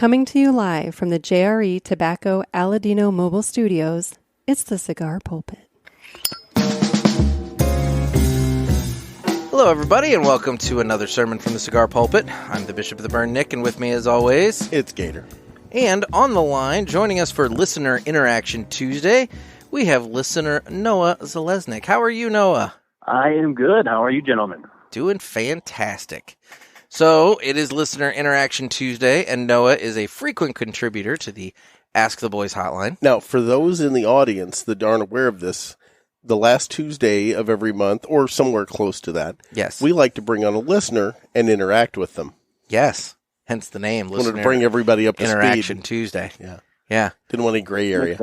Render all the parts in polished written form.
Coming to you live from the JRE Tobacco Aladino Mobile Studios, it's the Cigar Pulpit. Hello, everybody, and welcome to another sermon from the Cigar Pulpit. I'm the Bishop of the Burn, Nick, and with me, as always, it's Gator. And on the line, joining us for Listener Interaction Tuesday, we have listener Noah Zalesnik. How are you, Noah? I am good. How are you, gentlemen? Doing fantastic. So, it is Listener Interaction Tuesday, and Noah is a frequent contributor to the Ask the Boys hotline. Now, for those in the audience that aren't aware of this, the last Tuesday of every month, or somewhere close to that, yes, we like to bring on a listener and interact with them. Yes, hence the name. Wanted to bring everybody up to Interaction speed. Tuesday. Yeah. Didn't want any gray area.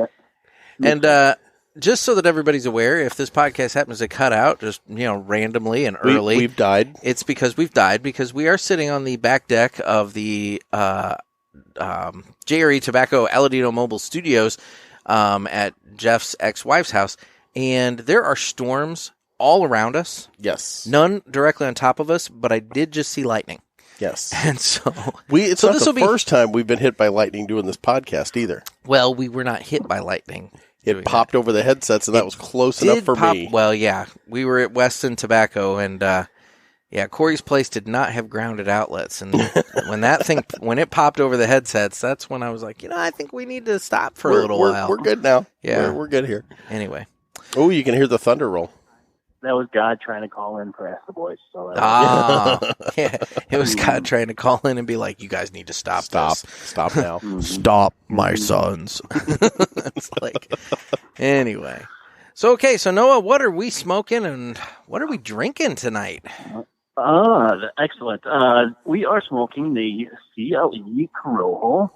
And just so that everybody's aware, if this podcast happens to cut out just randomly and early, we've died. It's because we've died, because we are sitting on the back deck of the JRE Tobacco Aladino Mobile Studios at Jeff's ex-wife's house, and there are storms all around us. Yes. None directly on top of us, but I did just see lightning. Yes. And so it's not the first time we've been hit by lightning doing this podcast either. Well, we were not hit by lightning. It popped over the headsets, and that was close enough for me. Well, yeah. We were at Weston Tobacco, and Corey's place did not have grounded outlets. And when it popped over the headsets, that's when I was like, I think we need to stop for a little while. We're good now. Yeah. We're good here. Anyway. Oh, you can hear the thunder roll. That was God trying to call in for Ask the Boys. So yeah. It was God trying to call in and be like, you guys need to stop this. Stop now. Stop, my sons. It's like, anyway. So Noah, what are we smoking and what are we drinking tonight? Excellent. We are smoking the CLE Corojo,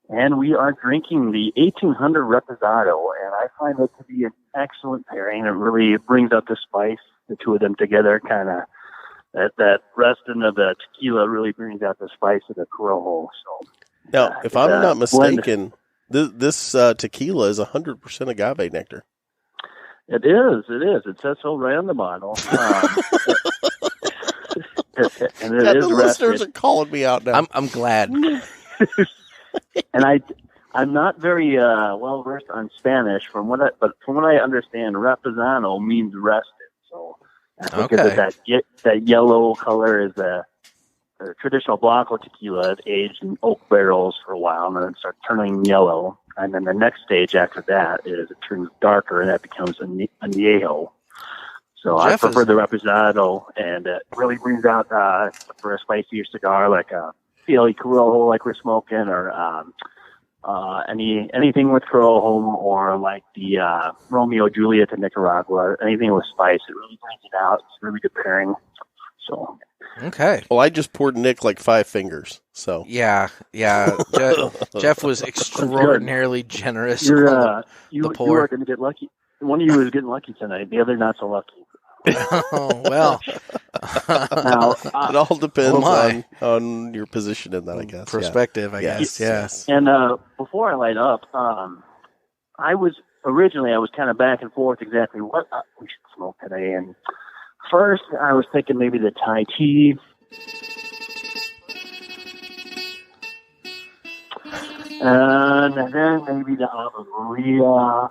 and we are drinking the 1800 Reposado, and I find it to be an excellent pairing. It really brings out the spice, the two of them together, kind of that resting of the tequila really brings out the spice of the Corojo. So, now, if I'm not mistaken, this tequila is 100% agave nectar. It is. It says so right on the bottle. And it is the listeners are calling me out now. I'm glad. And I'm not very well versed on Spanish, but from what I understand, reposado means rested. So I think that yellow color is a traditional Blanco tequila. It's aged in oak barrels for a while, and then it starts turning yellow. And then the next stage after that is it turns darker, and that becomes añejo. So I prefer the reposado, and it really brings out for a spicier cigar like a CLE Corojo, like we're smoking, or anything with Corojo, or like the Romeo Juliet to Nicaragua, anything with spice. It really brings it out. It's a really good pairing. So. Okay. Well, I just poured Nick like 5 fingers, so. Yeah. Jeff was extraordinarily generous. You are going to get lucky. One of you is getting lucky tonight. The other not so lucky. Oh, well. Now, it all depends on your position in that, I guess. Perspective, I guess. Yes. And before I light up, I was kind of back and forth exactly what we should smoke today. And first, I was thinking maybe the Thai tea. And then maybe the Ave Maria.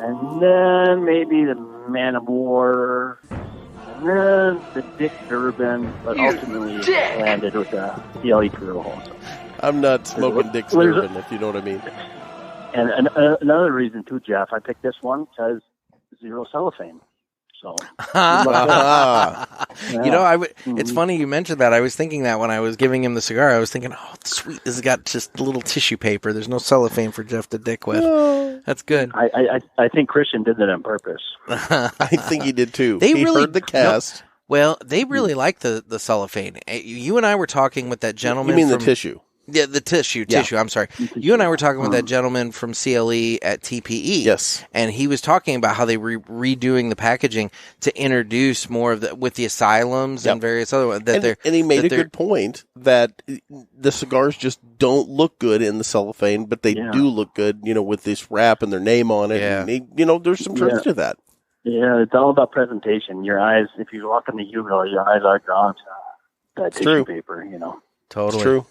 And then maybe the Man of War, and then the Dick Durban, but ultimately landed with the CLE Corojo. I'm not smoking Dick Durban, if you know what I mean. And another reason too, Jeff, I picked this one because zero cellophane. So, it's funny you mentioned that. I was thinking that when I was giving him the cigar, I was thinking, oh, sweet, this has got just a little tissue paper. There's no cellophane for Jeff to dick with. No. That's good. I think Christian did that on purpose. I think he did too. He heard the cast. Well, they really like the cellophane. You and I were talking with that gentleman. You mean the tissue? Yeah, the tissue. I'm sorry. You and I were talking with that gentleman from CLE at TPE. Yes. And he was talking about how they were redoing the packaging to introduce more of with the asylums and various other ones. And he made a good point that the cigars just don't look good in the cellophane, but they do look good, with this wrap and their name on it. Yeah. And there's some truth to that. Yeah, it's all about presentation. Your eyes, if you walk in the humidor, your eyes are drawn to that tissue paper, Totally. It's true.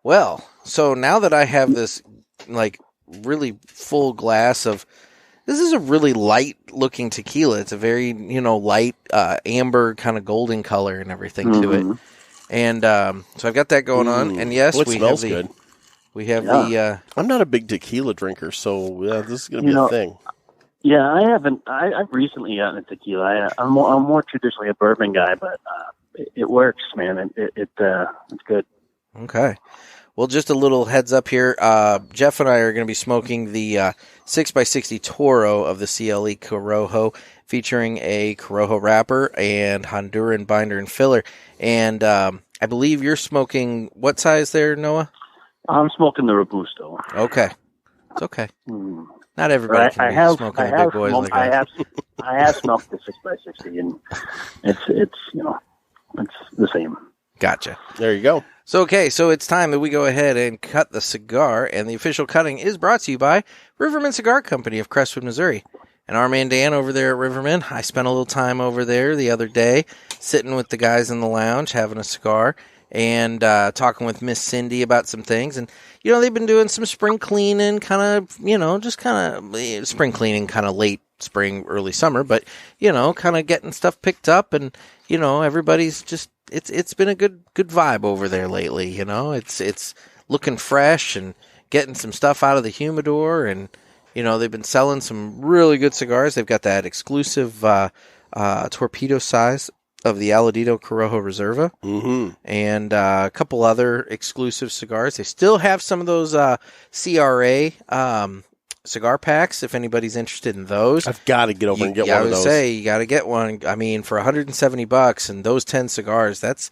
Well, so now that I have this, like, really full glass of, this is a really light-looking tequila. It's a very, light, amber, kind of golden color and everything to it. And so I've got that going on. And yes, it smells good. We have the... I'm not a big tequila drinker, so this is going to be a thing. Yeah, I haven't. I've recently gotten a tequila. I'm more traditionally a bourbon guy, but it works, man. It's good. Okay. Well, just a little heads up here. Jeff and I are going to be smoking the 6x60 Toro of the CLE Corojo, featuring a Corojo wrapper and Honduran binder and filler. And I believe you're smoking what size there, Noah? I'm smoking the Robusto. Okay. It's okay. Not everybody can be smoking the big boys like that. I have smoked the 6x60, and it's it's the same. Gotcha. There you go. So it's time that we go ahead and cut the cigar, and the official cutting is brought to you by Riverman Cigar Company of Crestwood, Missouri. And our man Dan over there at Riverman, I spent a little time over there the other day, sitting with the guys in the lounge, having a cigar, and talking with Miss Cindy about some things. And, they've been doing some spring cleaning, kind of spring cleaning, kind of late spring, early summer, but, kind of getting stuff picked up, and, everybody's just, it's been a good vibe over there lately, it's looking fresh and getting some stuff out of the humidor, and, they've been selling some really good cigars. They've got that exclusive torpedo size of the Aladito Corojo Reserva, and a couple other exclusive cigars. They still have some of those CRA cigar packs, if anybody's interested in those. I've got to get over and get one of those. I would say you got to get one. I mean, for $170 and those 10 cigars, that's...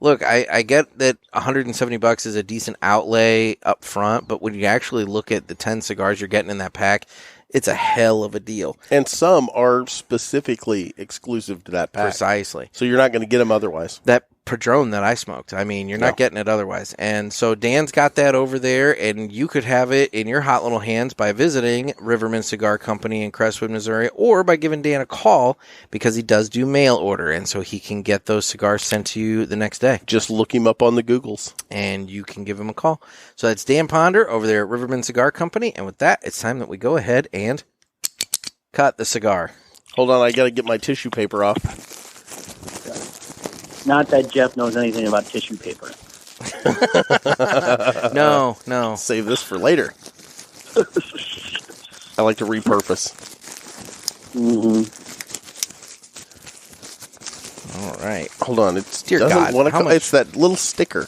Look, I get that $170 is a decent outlay up front, but when you actually look at the 10 cigars you're getting in that pack, it's a hell of a deal. And some are specifically exclusive to that pack. Precisely. So you're not going to get them otherwise. That Padron that I smoked, I mean, you're not getting it otherwise. And so Dan's got that over there, and you could have it in your hot little hands by visiting Riverman Cigar Company in Crestwood, Missouri, or by giving Dan a call, because he does do mail order, and so he can get those cigars sent to you the next day. Just look him up on the Googles. And you can give him a call. So that's Dan Ponder over there at Riverman Cigar Company, and with that, it's time that we go ahead and cut the cigar. Hold on, I got to get my tissue paper off. Not that Jeff knows anything about tissue paper. No. Save this for later. I like to repurpose. All right. Hold on. It's Dear God, it's that little sticker.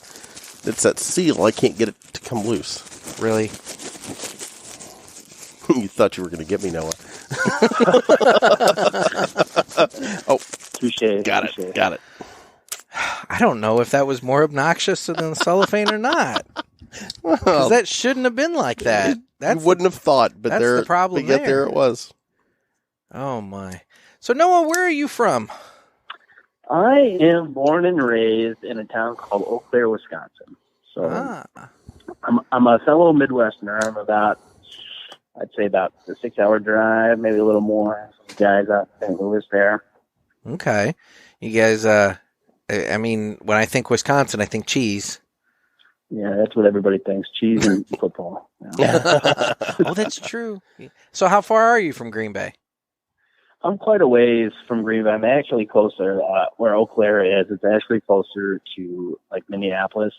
It's that seal. I can't get it to come loose. Really? You thought you were going to get me, Noah. Oh. Touché. Got it. I don't know if that was more obnoxious than the cellophane or not. Because that shouldn't have been like that. You wouldn't have thought, but that's the problem. But yet there it was. Oh my! So Noah, where are you from? I am born and raised in a town called Eau Claire, Wisconsin. So I'm a fellow Midwesterner. I'm I'd say about a 6-hour drive, maybe a little more. Some guys out in St. Louis there. Okay, you guys. I mean, when I think Wisconsin, I think cheese. Yeah, that's what everybody thinks. Cheese and football. Yeah. Oh, that's true. So how far are you from Green Bay? I'm quite a ways from Green Bay. I'm actually closer where Eau Claire is. It's actually closer to like Minneapolis.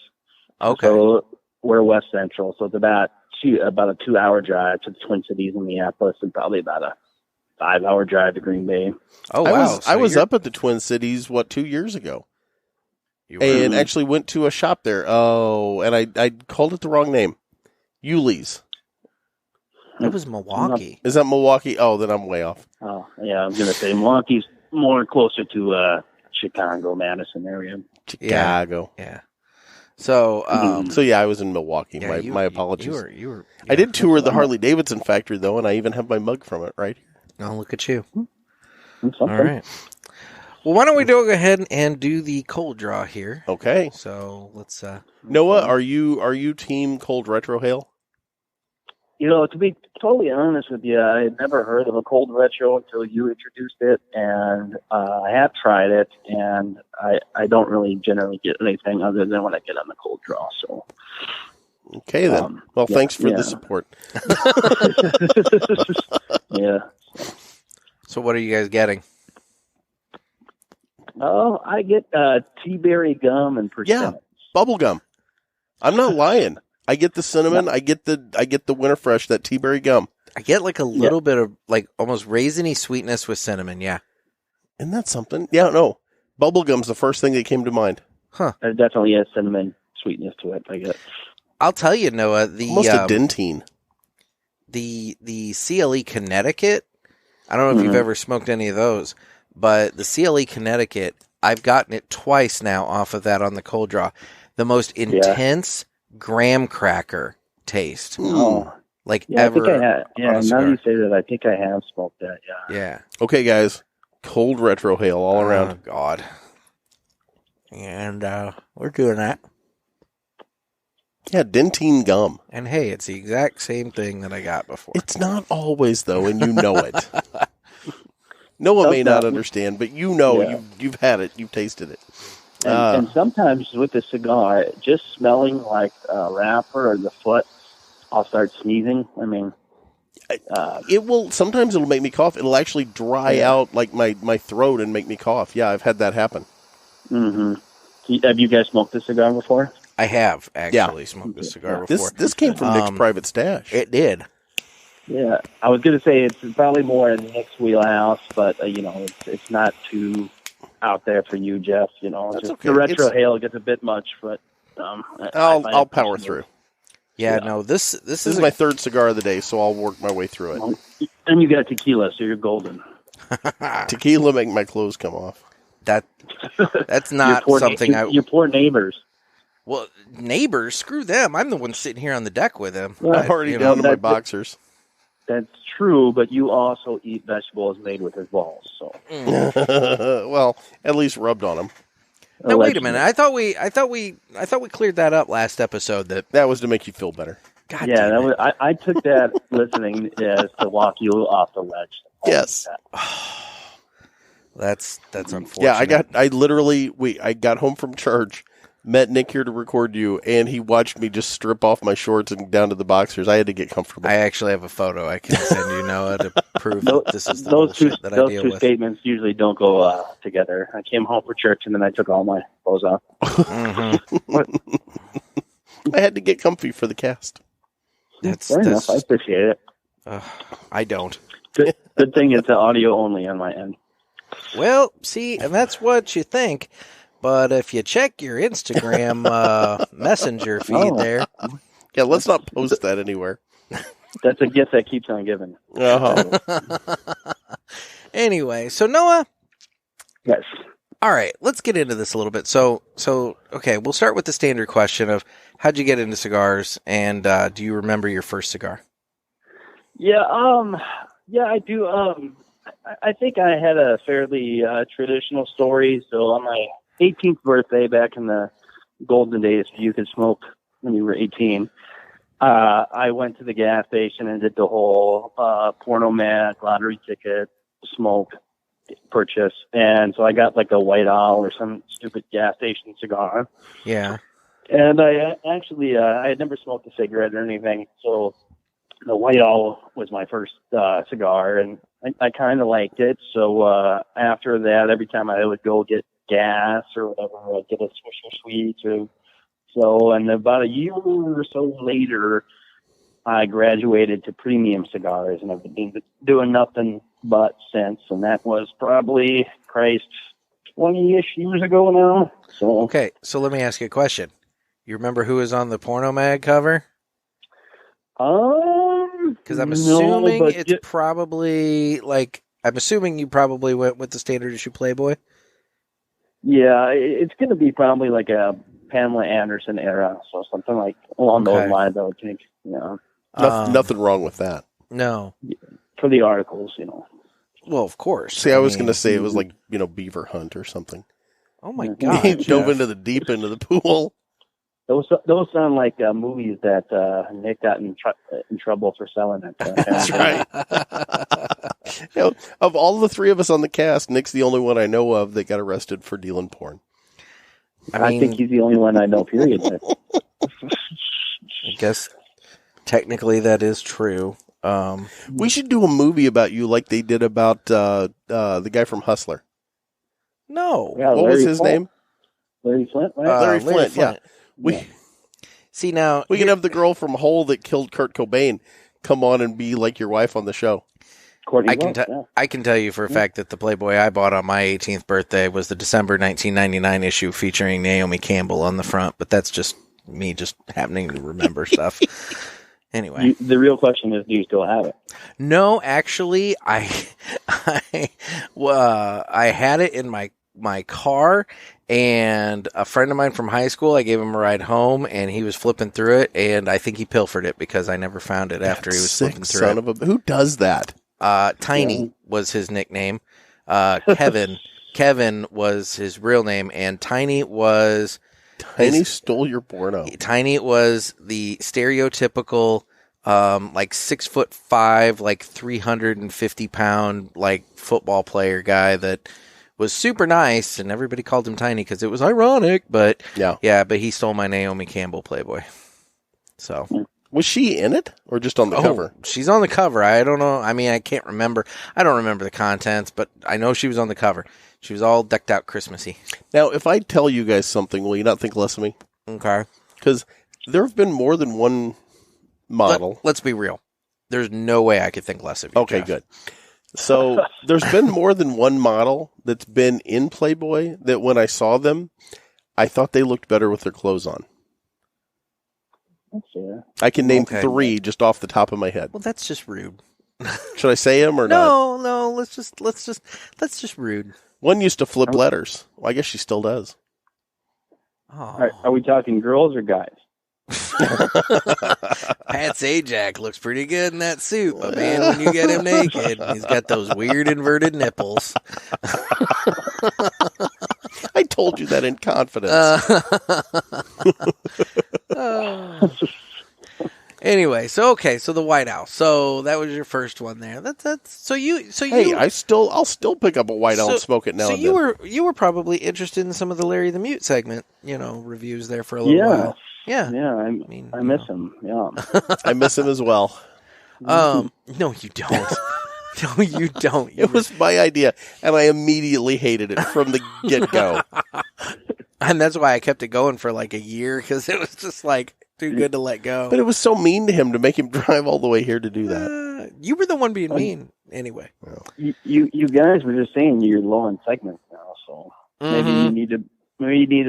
Okay. So we're West Central. So it's about a 2-hour drive to the Twin Cities in Minneapolis, and probably about a 5-hour drive to Green Bay. Oh, wow. I was up at the Twin Cities, 2 years ago? And actually went to a shop there. Oh, and I called it the wrong name. Yuli's. It was Milwaukee. Is that Milwaukee? Oh, then I'm way off. Oh, yeah, I was going to say Milwaukee's more closer to Chicago, Madison area. Chicago. Yeah. So, I was in Milwaukee. Yeah, my apologies. You were. I did tour the Harley Davidson factory, though, and I even have my mug from it right here. Oh, look at you. All right. Well, why don't we go ahead and do the cold draw here? Okay. So let's. Noah, are you team cold retro hail? To be totally honest with you, I had never heard of a cold retro until you introduced it, and I have tried it, and I don't really generally get anything other than when I get on the cold draw. So, okay then. Thanks for the support. Yeah. So, what are you guys getting? Oh, I get tea berry gum and persimmons. Yeah, bubble gum. I'm not lying. I get the cinnamon. I get the Winter Fresh, that tea berry gum. I get like a little bit of like almost raisiny sweetness with cinnamon. Yeah, isn't that something? Yeah, no. Bubble gum's the first thing that came to mind. Huh? There definitely has cinnamon sweetness to it. I guess. I'll tell you, Noah. Almost a dentine. The CLE Connecticut. I don't know if you've ever smoked any of those, but the CLE Connecticut, I've gotten it twice now off of that on the cold draw. The most intense graham cracker taste. Oh, ever. I think I have. Yeah, now you say that, I think I have smoked that. Yeah. Yeah. Okay, guys. Cold retro hail all around. Oh, God. And we're doing that. Yeah, dentine gum. And hey, it's the exact same thing that I got before. It's not always, though, and you know it. Noah may not understand, but you've had it. You've tasted it. And sometimes with the cigar, just smelling like a wrapper or the foot, I'll start sneezing. I mean, sometimes it'll make me cough. It'll actually dry out like my throat and make me cough. Yeah, I've had that happen. Mm-hmm. Have you guys smoked this cigar before? I have actually smoked this cigar before. This came from Nick's private stash. It did. Yeah, I was going to say it's probably more in Nick's wheelhouse, but it's not too out there for you, Jeff. Okay. The retro hail gets a bit much, but I'll power through. Yeah, no, this is my third cigar of the day, so I'll work my way through it. And you got tequila, so you're golden. Tequila make my clothes come off. That's not something your poor neighbors. Well, neighbors, screw them. I'm the one sitting here on the deck with them. Well, I'm already down to my boxers. That's true, but you also eat vegetables made with his balls. So, well, at least rubbed on them. Now wait a minute. I thought we cleared that up last episode. That was to make you feel better. God yeah, damn it. I took that listening as to walk you off the ledge. Yes. That's unfortunate. Yeah, I got home from church, met Nick here to record you, and he watched me just strip off my shorts and down to the boxers. I had to get comfortable. I actually have a photo I can send you, Noah, to prove that this is the bullshit that I deal with. Those two statements usually don't go together. I came home for church, and then I took all my clothes off. I had to get comfy for the cast. Fair enough. I appreciate it. I don't. Good thing it's audio only on my end. Well, see, and that's what you think. But if you check your Instagram messenger feed there. Yeah, let's not post that anywhere. That's a gift that keeps on giving. Anyway, so Noah. Yes. All right, let's get into this a little bit. So okay, we'll start with the standard question of how'd you get into cigars, and do you remember your first cigar? Yeah, I do. I think I had a fairly traditional story. So on my 18th birthday, back in the golden days, you could smoke when you were 18. I went to the gas station and did the whole porno mag, lottery ticket, smoke purchase. And so I got like a White Owl or some stupid gas station cigar. Yeah. And I actually, I had never smoked a cigarette or anything. So the White Owl was my first cigar, and I kind of liked it. So after that, every time I would go get gas or whatever, I'd get a Swisher Sweet. And about a year or so later, I graduated to premium cigars, and I've been doing nothing but since. And that was probably, 20-ish years ago now. So okay, so let me ask you a question. You remember who was on the porno mag cover? Because I'm assuming probably I'm assuming you probably went with the standard issue Playboy. Yeah, it's going to be probably like a Pamela Anderson era, so something like along those lines, I would think. Yeah. Nothing wrong with that. No. For the articles, Well, of course. See, I was going to say it was like, Beaver Hunt or something. Oh my God. He dove into the deep end of the pool. Those sound like movies that Nick got in trouble for selling it. That's right. Of all the three of us on the cast, Nick's the only one I know of that got arrested for dealing porn. I think he's the only one I know, period. I guess technically that is true. We should do a movie about you like they did about the guy from Hustler. No. Yeah, what was his name? Larry Flint, right? Larry Flint, yeah. See, now... We can have the girl from Hole that killed Kurt Cobain come on and be like your wife on the show. I can tell you for a fact that the Playboy I bought on my 18th birthday was the December 1999 issue featuring Naomi Campbell on the front, but that's just me just happening to remember stuff. Anyway. The real question is, do you still have it? No, actually, I had it in my car, and a friend of mine from high school, I gave him a ride home, and he was flipping through it, and I think he pilfered it because I never found it after he was flipping through it. Who does that? Tiny was his nickname. Kevin was his real name, and Tiny stole your porno. Tiny was the stereotypical, like 6'5", like 350-pound, like football player guy that was super nice, and everybody called him Tiny because it was ironic. But but he stole my Naomi Campbell Playboy. So. Was she in it or just on the cover? She's on the cover. I don't know. I mean, I can't remember. I don't remember the contents, but I know she was on the cover. She was all decked out Christmassy. Now, if I tell you guys something, will you not think less of me? Okay. Because there have been more than one model. Let's be real. There's no way I could think less of you. Okay, Jeff. good. So there's been more than one model that's been in Playboy that when I saw them, I thought they looked better with their clothes on. I can name 3 just off the top of my head. Well, that's just rude. Should I say them or not? No. That's just rude. One used to flip letters. Well, I guess she still does. Oh. Are we talking girls or guys? Pat Sajak looks pretty good in that suit, but man, when you get him naked, he's got those weird inverted nipples. I told you that in confidence. Anyway, so the White Owl. So that was your first one there. That's Hey, I'll still pick up a White Owl and smoke it now and then. You were probably interested in some of the Larry the Mute segment, reviews there for a little while. Yeah. I miss him. Yeah. I miss him as well. No, you don't. No, you don't. It was my idea, and I immediately hated it from the get-go. And that's why I kept it going for like a year, because it was just like too good to let go. But it was so mean to him to make him drive all the way here to do that. You were the one being mean, anyway. You guys were just saying you're low in segments now, so maybe you need to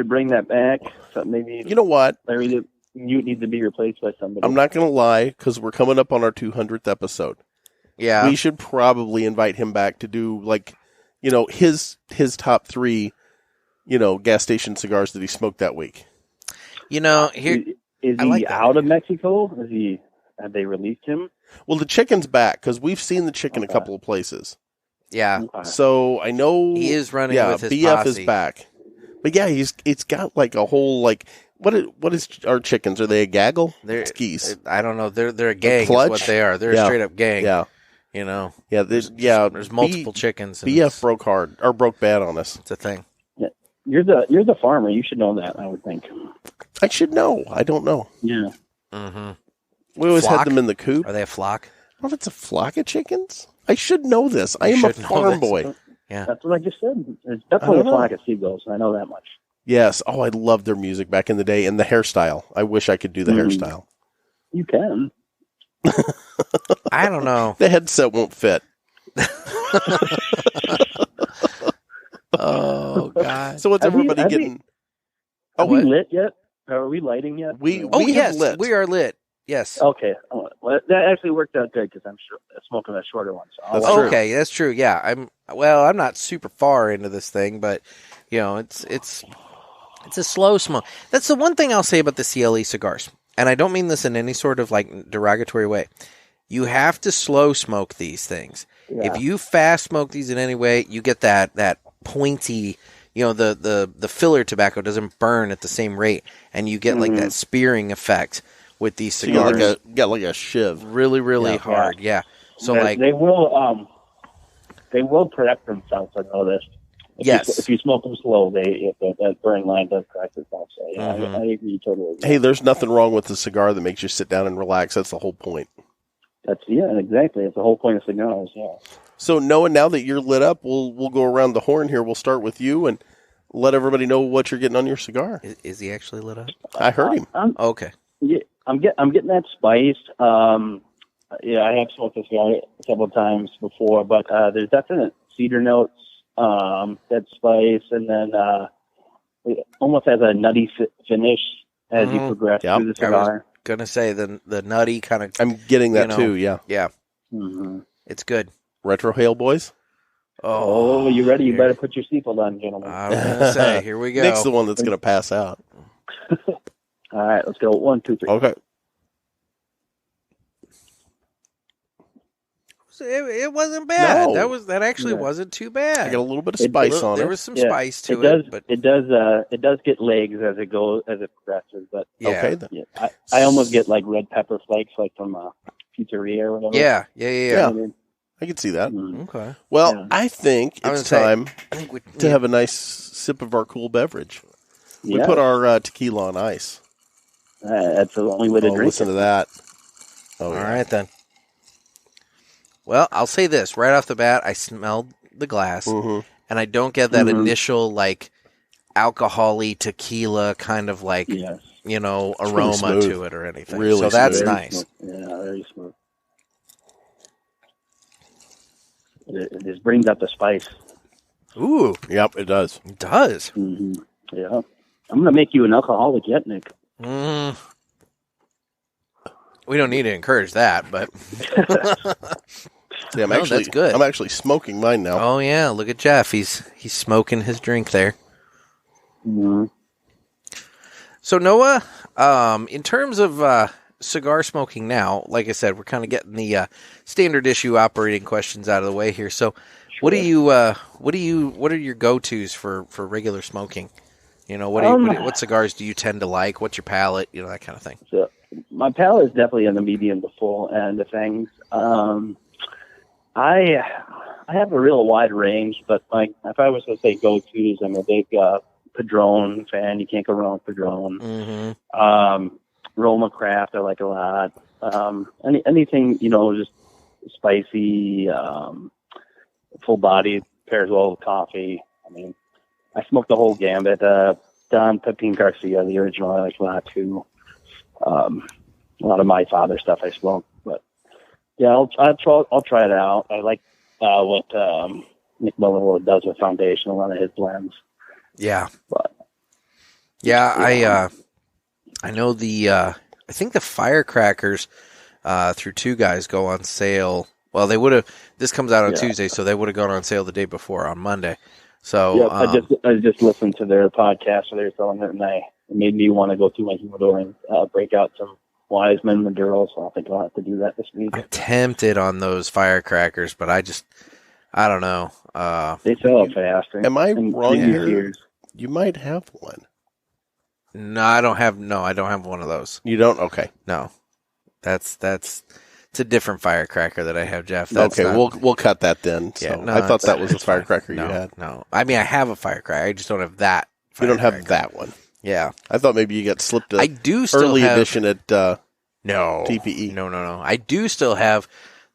bring that back. So maybe you know what, Larry, you need to be replaced by somebody. I'm not going to lie, because we're coming up on our 200th episode. Yeah, we should probably invite him back to do his top 3, gas station cigars that he smoked that week. Here is he out of Mexico? Have they released him? Well, the chicken's back because we've seen the chicken a couple of places. Yeah, so I know he is running. With his BF posse. is back, but yeah, it's got like a whole what is our chickens? Are they a gaggle? They're geese. I don't know. They're a gang. Is what they are. They're a straight up gang. Yeah. There's multiple chickens. BF broke bad on us. It's a thing. Yeah, you're the farmer. You should know that. I would think. I should know. I don't know. Yeah. Mm-hmm. We always had them in the coop. Are they a flock? I don't know if it's a flock of chickens. I should know this. I am a farm boy. Yeah, that's what I just said. It's definitely a flock of seagulls. I know that much. Yes. Oh, I loved their music back in the day, and the hairstyle. I wish I could do the hairstyle. You can. I don't know. The headset won't fit. Oh, God. So what's everybody getting? Are we lit yet? Are we lighting yet? Yes, lit. We are lit. Yes. Okay. Well, that actually worked out good because I'm smoking a shorter one. So okay, that's true. Yeah, I'm not super far into this thing, but it's a slow smoke. That's the one thing I'll say about the CLE cigars, and I don't mean this in any sort of like derogatory way. You have to slow smoke these things. Yeah. If you fast smoke these in any way, you get that pointy, the filler tobacco doesn't burn at the same rate, and you get like that spearing effect with these cigars. So you got like a shiv. Really, really hard. Yeah. So they will protect themselves. I noticed. If you smoke them slow, that burn line does correct itself. So I agree totally. Hey, there's nothing wrong with the cigar that makes you sit down and relax. That's the whole point. Exactly. It's the whole point of cigars. Yeah. So Noah, now that you're lit up, we'll go around the horn here. We'll start with you and let everybody know what you're getting on your cigar. Is he actually lit up? I heard him. Okay. Yeah, I'm getting that spice. I have smoked this cigar several times before, but there's definite cedar notes. That spice, and then it almost has a nutty finish as you progress through the cigar. I was gonna say the nutty kind of. I'm getting that too. Yeah. Mm-hmm. It's good. Retro Hail boys. Oh, you ready? You better put your seatbelt on, gentlemen. I was gonna say, here we go. Nick's the one that's gonna pass out. All right, let's go. 1, 2, 3. Okay. It wasn't bad. No. That actually wasn't too bad. I got a little bit of spice on it. There was some spice to it, but it does get legs as it progresses. But okay, then. Yeah, I almost get like red pepper flakes, like from a pizzeria or whatever. Yeah. I can see that. Okay. Well, I think it's time to have a nice sip of our cool beverage. We put our tequila on ice. That's the only way to drink listen to that. All right, then. Well, I'll say this. Right off the bat, I smelled the glass, and I don't get that initial, like, alcohol-y tequila kind of, like, aroma really to it or anything. Really so that's smooth. nice. Yeah, very smooth. It just brings up the spice. Ooh. Yep, it does. It does. Mm-hmm. Yeah. I'm going to make you an alcoholic yet, Nick. We don't need to encourage that, but... Yeah, that's good. I'm actually smoking mine now. Oh, yeah. Look at Jeff. He's smoking his drink there. Mm-hmm. So, Noah, in terms of cigar smoking now, like I said, we're kind of getting the standard issue operating questions out of the way here. So, what are your go-tos for regular smoking? What cigars do you tend to like? What's your palate? That kind of thing. So my palate is definitely on the medium to full end of things. I have a real wide range, but like if I was to say go-tos, I'm a big Padron fan. You can't go wrong with Padron. Mm-hmm. Roma Craft I like a lot. Anything just spicy, full body pairs well with coffee. I mean, I smoked the whole gambit. Don Pepin Garcia, the original, I like a lot too. A lot of my father stuff I smoked, but yeah, I'll try it out. I like what Nick Miller does with Foundation, a lot of his blends. Yeah, but I know I think the Firecrackers through Two Guys go on sale. Well, they would have. This comes out on Tuesday, so they would have gone on sale the day before on Monday. So I just listened to their podcast where they were selling it, and it made me want to go through my humidor and break out some Wiseman Maduros. So I think I'll have to do that this week. I'm tempted on those Firecrackers, but I don't know. They sell it fast. Am I wrong here? You might have one. No, I don't have one of those. You don't? Okay. No. It's a different firecracker that I have, Jeff. We'll cut that then. Yeah, so I thought that was the firecracker you had. No. I mean, I have a firecracker. I just don't have that. You don't have that one. Yeah. I thought maybe you got slipped I do still early have, edition at no TPE. No. I do still have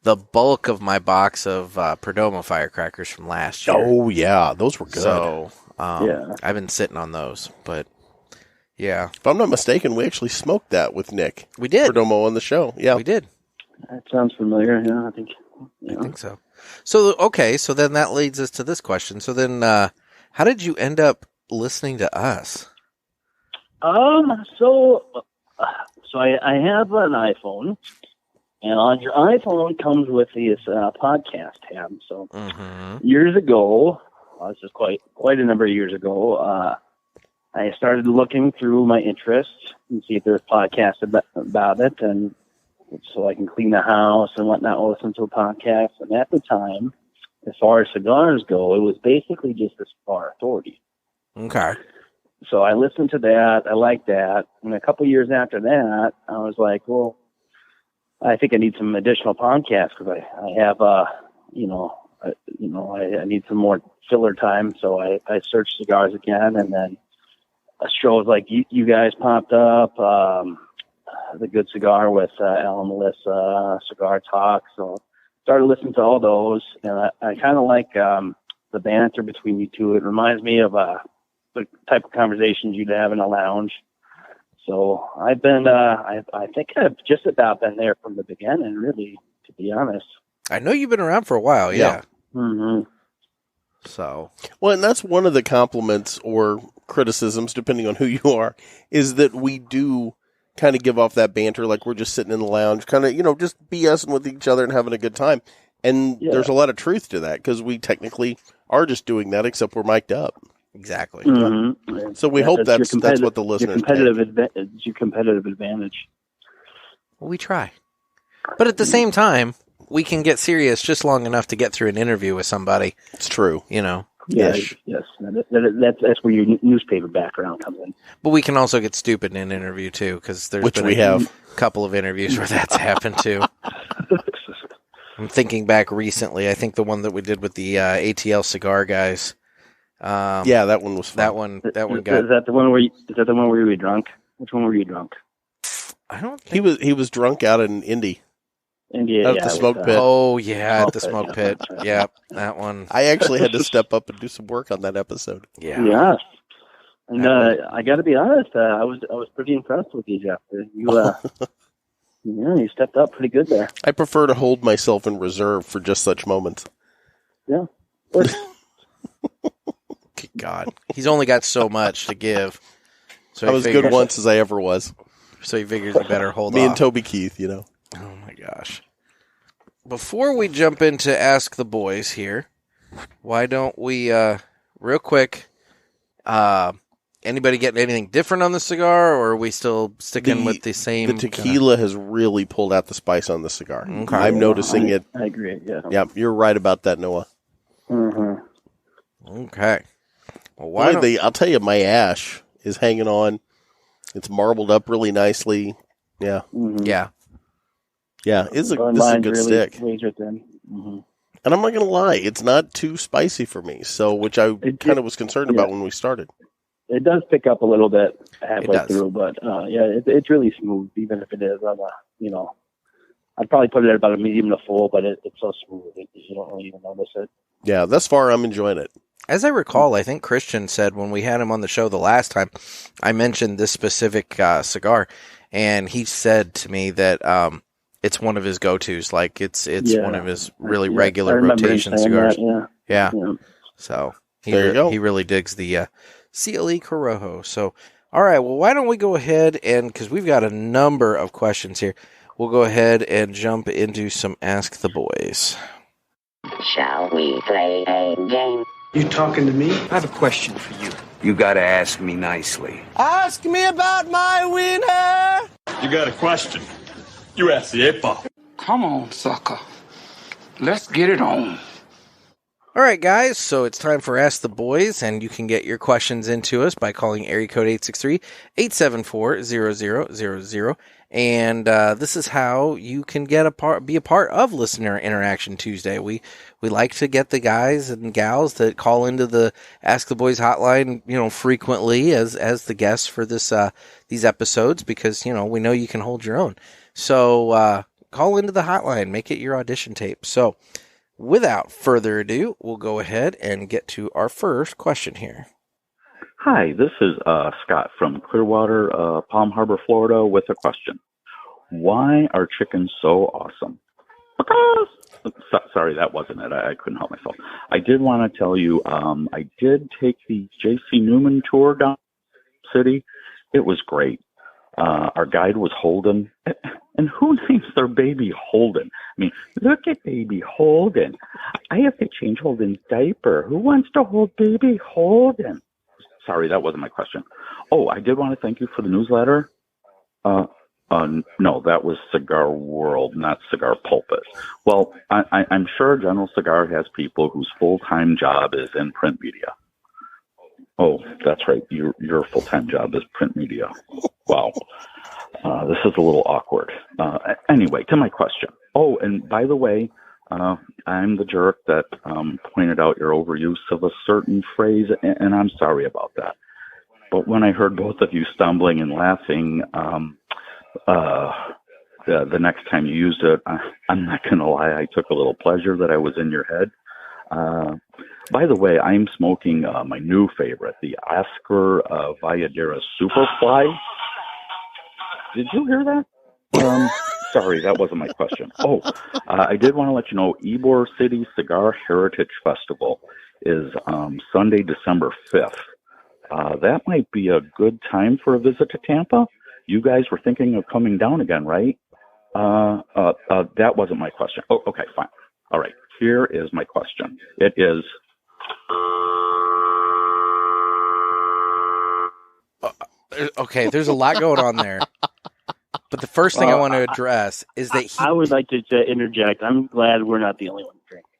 the bulk of my box of Perdomo firecrackers from last year. Oh, yeah. Those were good. So, I've been sitting on those, but yeah. If I'm not mistaken, we actually smoked that with Nick. We did. Perdomo on the show. Yeah. We did. That sounds familiar. Yeah, I think. I think so. So, okay. So then that leads us to this question. So then, how did you end up listening to us? So I have an iPhone, and on your iPhone comes with this podcast tab. So years ago, this is quite a number of years ago, I started looking through my interests and see if there's podcasts about it, and so I can clean the house and whatnot, listen to a podcast. And at the time, as far as cigars go, it was basically just the Cigar Authority. Okay. So I listened to that. I liked that. And a couple years after that, I was like, well, I think I need some additional podcasts because I have, I need some more filler time. So I searched cigars again, and then shows like you guys popped up, The Good Cigar with Al and Melissa, Cigar Talk. So started listening to all those, and I kind of like the banter between you two. It reminds me of the type of conversations you'd have in a lounge. So I've been, I think I've just about been there from the beginning, really, to be honest. I know you've been around for a while, yeah. Mm-hmm. So. Well, and that's one of the compliments or criticisms, depending on who you are, is that we do kind of give off that banter like we're just sitting in the lounge, kind of, just BSing with each other and having a good time. And there's a lot of truth to that because we technically are just doing that, except we're mic'd up. Exactly. Mm-hmm. So we hope that's what the listeners it's your competitive advantage. Well, we try. But at the same time, we can get serious just long enough to get through an interview with somebody. It's true. Yes. That's where your newspaper background comes in. But we can also get stupid in an interview, too, because there's been a couple of interviews where that's happened, too. I'm thinking back recently. I think the one that we did with the ATL cigar guys. That one was fun. That one got. Is that the one where you were drunk? Which one were you drunk? I don't think he was drunk out in Indy. India, at the smoke pit. Oh yeah, at the smoke pit. Yeah, that one. I actually had to step up and do some work on that episode. Yeah. And I got to be honest, I was pretty impressed with you, Jeff. You stepped up pretty good there. I prefer to hold myself in reserve for just such moments. Yeah. God, he's only got so much to give. So I was good once as I ever was. So he figures he better hold Me off. and Toby Keith, Oh my gosh. Before we jump into Ask the Boys here, why don't we, real quick, anybody getting anything different on the cigar, or are we still sticking with the same? The tequila has really pulled out the spice on the cigar. Okay. I'm noticing it. I agree, yeah. Yeah, you're right about that, Noah. Mm-hmm. Okay. Well, I'll tell you, my ash is hanging on. It's marbled up really nicely. Yeah. Mm-hmm. Yeah. Yeah, this is a good really stick. Razor thin. Mm-hmm. And I'm not going to lie, it's not too spicy for me, which I kind of was concerned about when we started. It does pick up a little bit halfway through, but it's really smooth, even if it is on I'd probably put it at about a medium to full, but it's so smooth you don't really even notice it. Yeah, thus far I'm enjoying it. As I recall, I think Christian said when we had him on the show the last time, I mentioned this specific cigar, and he said to me that it's one of his go-tos. Like it's one of his really regular rotation cigars. That, yeah. So he really digs the CLE Corojo. So, all right. Well, why don't we go ahead and, because we've got a number of questions here, we'll go ahead and jump into some Ask the Boys. Shall we play a game? You talking to me? I have a question for you. You gotta ask me nicely. Ask me about my wiener! You got a question? You ask the 8-ball. Come on, sucker. Let's get it on. All right, guys, so it's time for Ask the Boys, and you can get your questions into us by calling area code 863-874-0000, and this is how you can be a part of Listener Interaction Tuesday. We like to get the guys and gals that call into the Ask the Boys hotline, frequently as the guests for these episodes, because, we know you can hold your own. So call into the hotline, make it your audition tape. So without further ado, we'll go ahead and get to our first question here. Hi, this is Scott from Clearwater, Palm Harbor, Florida, with a question. Why are chickens so awesome? Because... Sorry, that wasn't it. I couldn't help myself. I did want to tell you, I did take the J.C. Newman tour down the city. It was great. Our guide was Holden. And who names their baby Holden? I mean, look at baby Holden. I have to change Holden's diaper. Who wants to hold baby Holden? Sorry, that wasn't my question. Oh, I did want to thank you for the newsletter. No, that was Cigar World, not Cigar Pulpit. Well, I'm sure General Cigar has people whose full-time job is in print media. Oh, that's right. Your full-time job is print media. Wow. This is a little awkward. Anyway, to my question. Oh, and by the way, I'm the jerk that pointed out your overuse of a certain phrase, and I'm sorry about that. But when I heard both of you stumbling and laughing the next time you used it, I'm not going to lie, I took a little pleasure that I was in your head. By the way, I'm smoking my new favorite, the Oscar Valladera Superfly. Did you hear that? Sorry, that wasn't my question. Oh, I did want to let you know Ybor City Cigar Heritage Festival is Sunday, December 5th. That might be a good time for a visit to Tampa. You guys were thinking of coming down again, right? That wasn't my question. Oh, okay, fine. All right, here is my question. It is... Okay, there's a lot going on there. But the first thing I want to address is that I would like to interject. I'm glad we're not the only one drinking.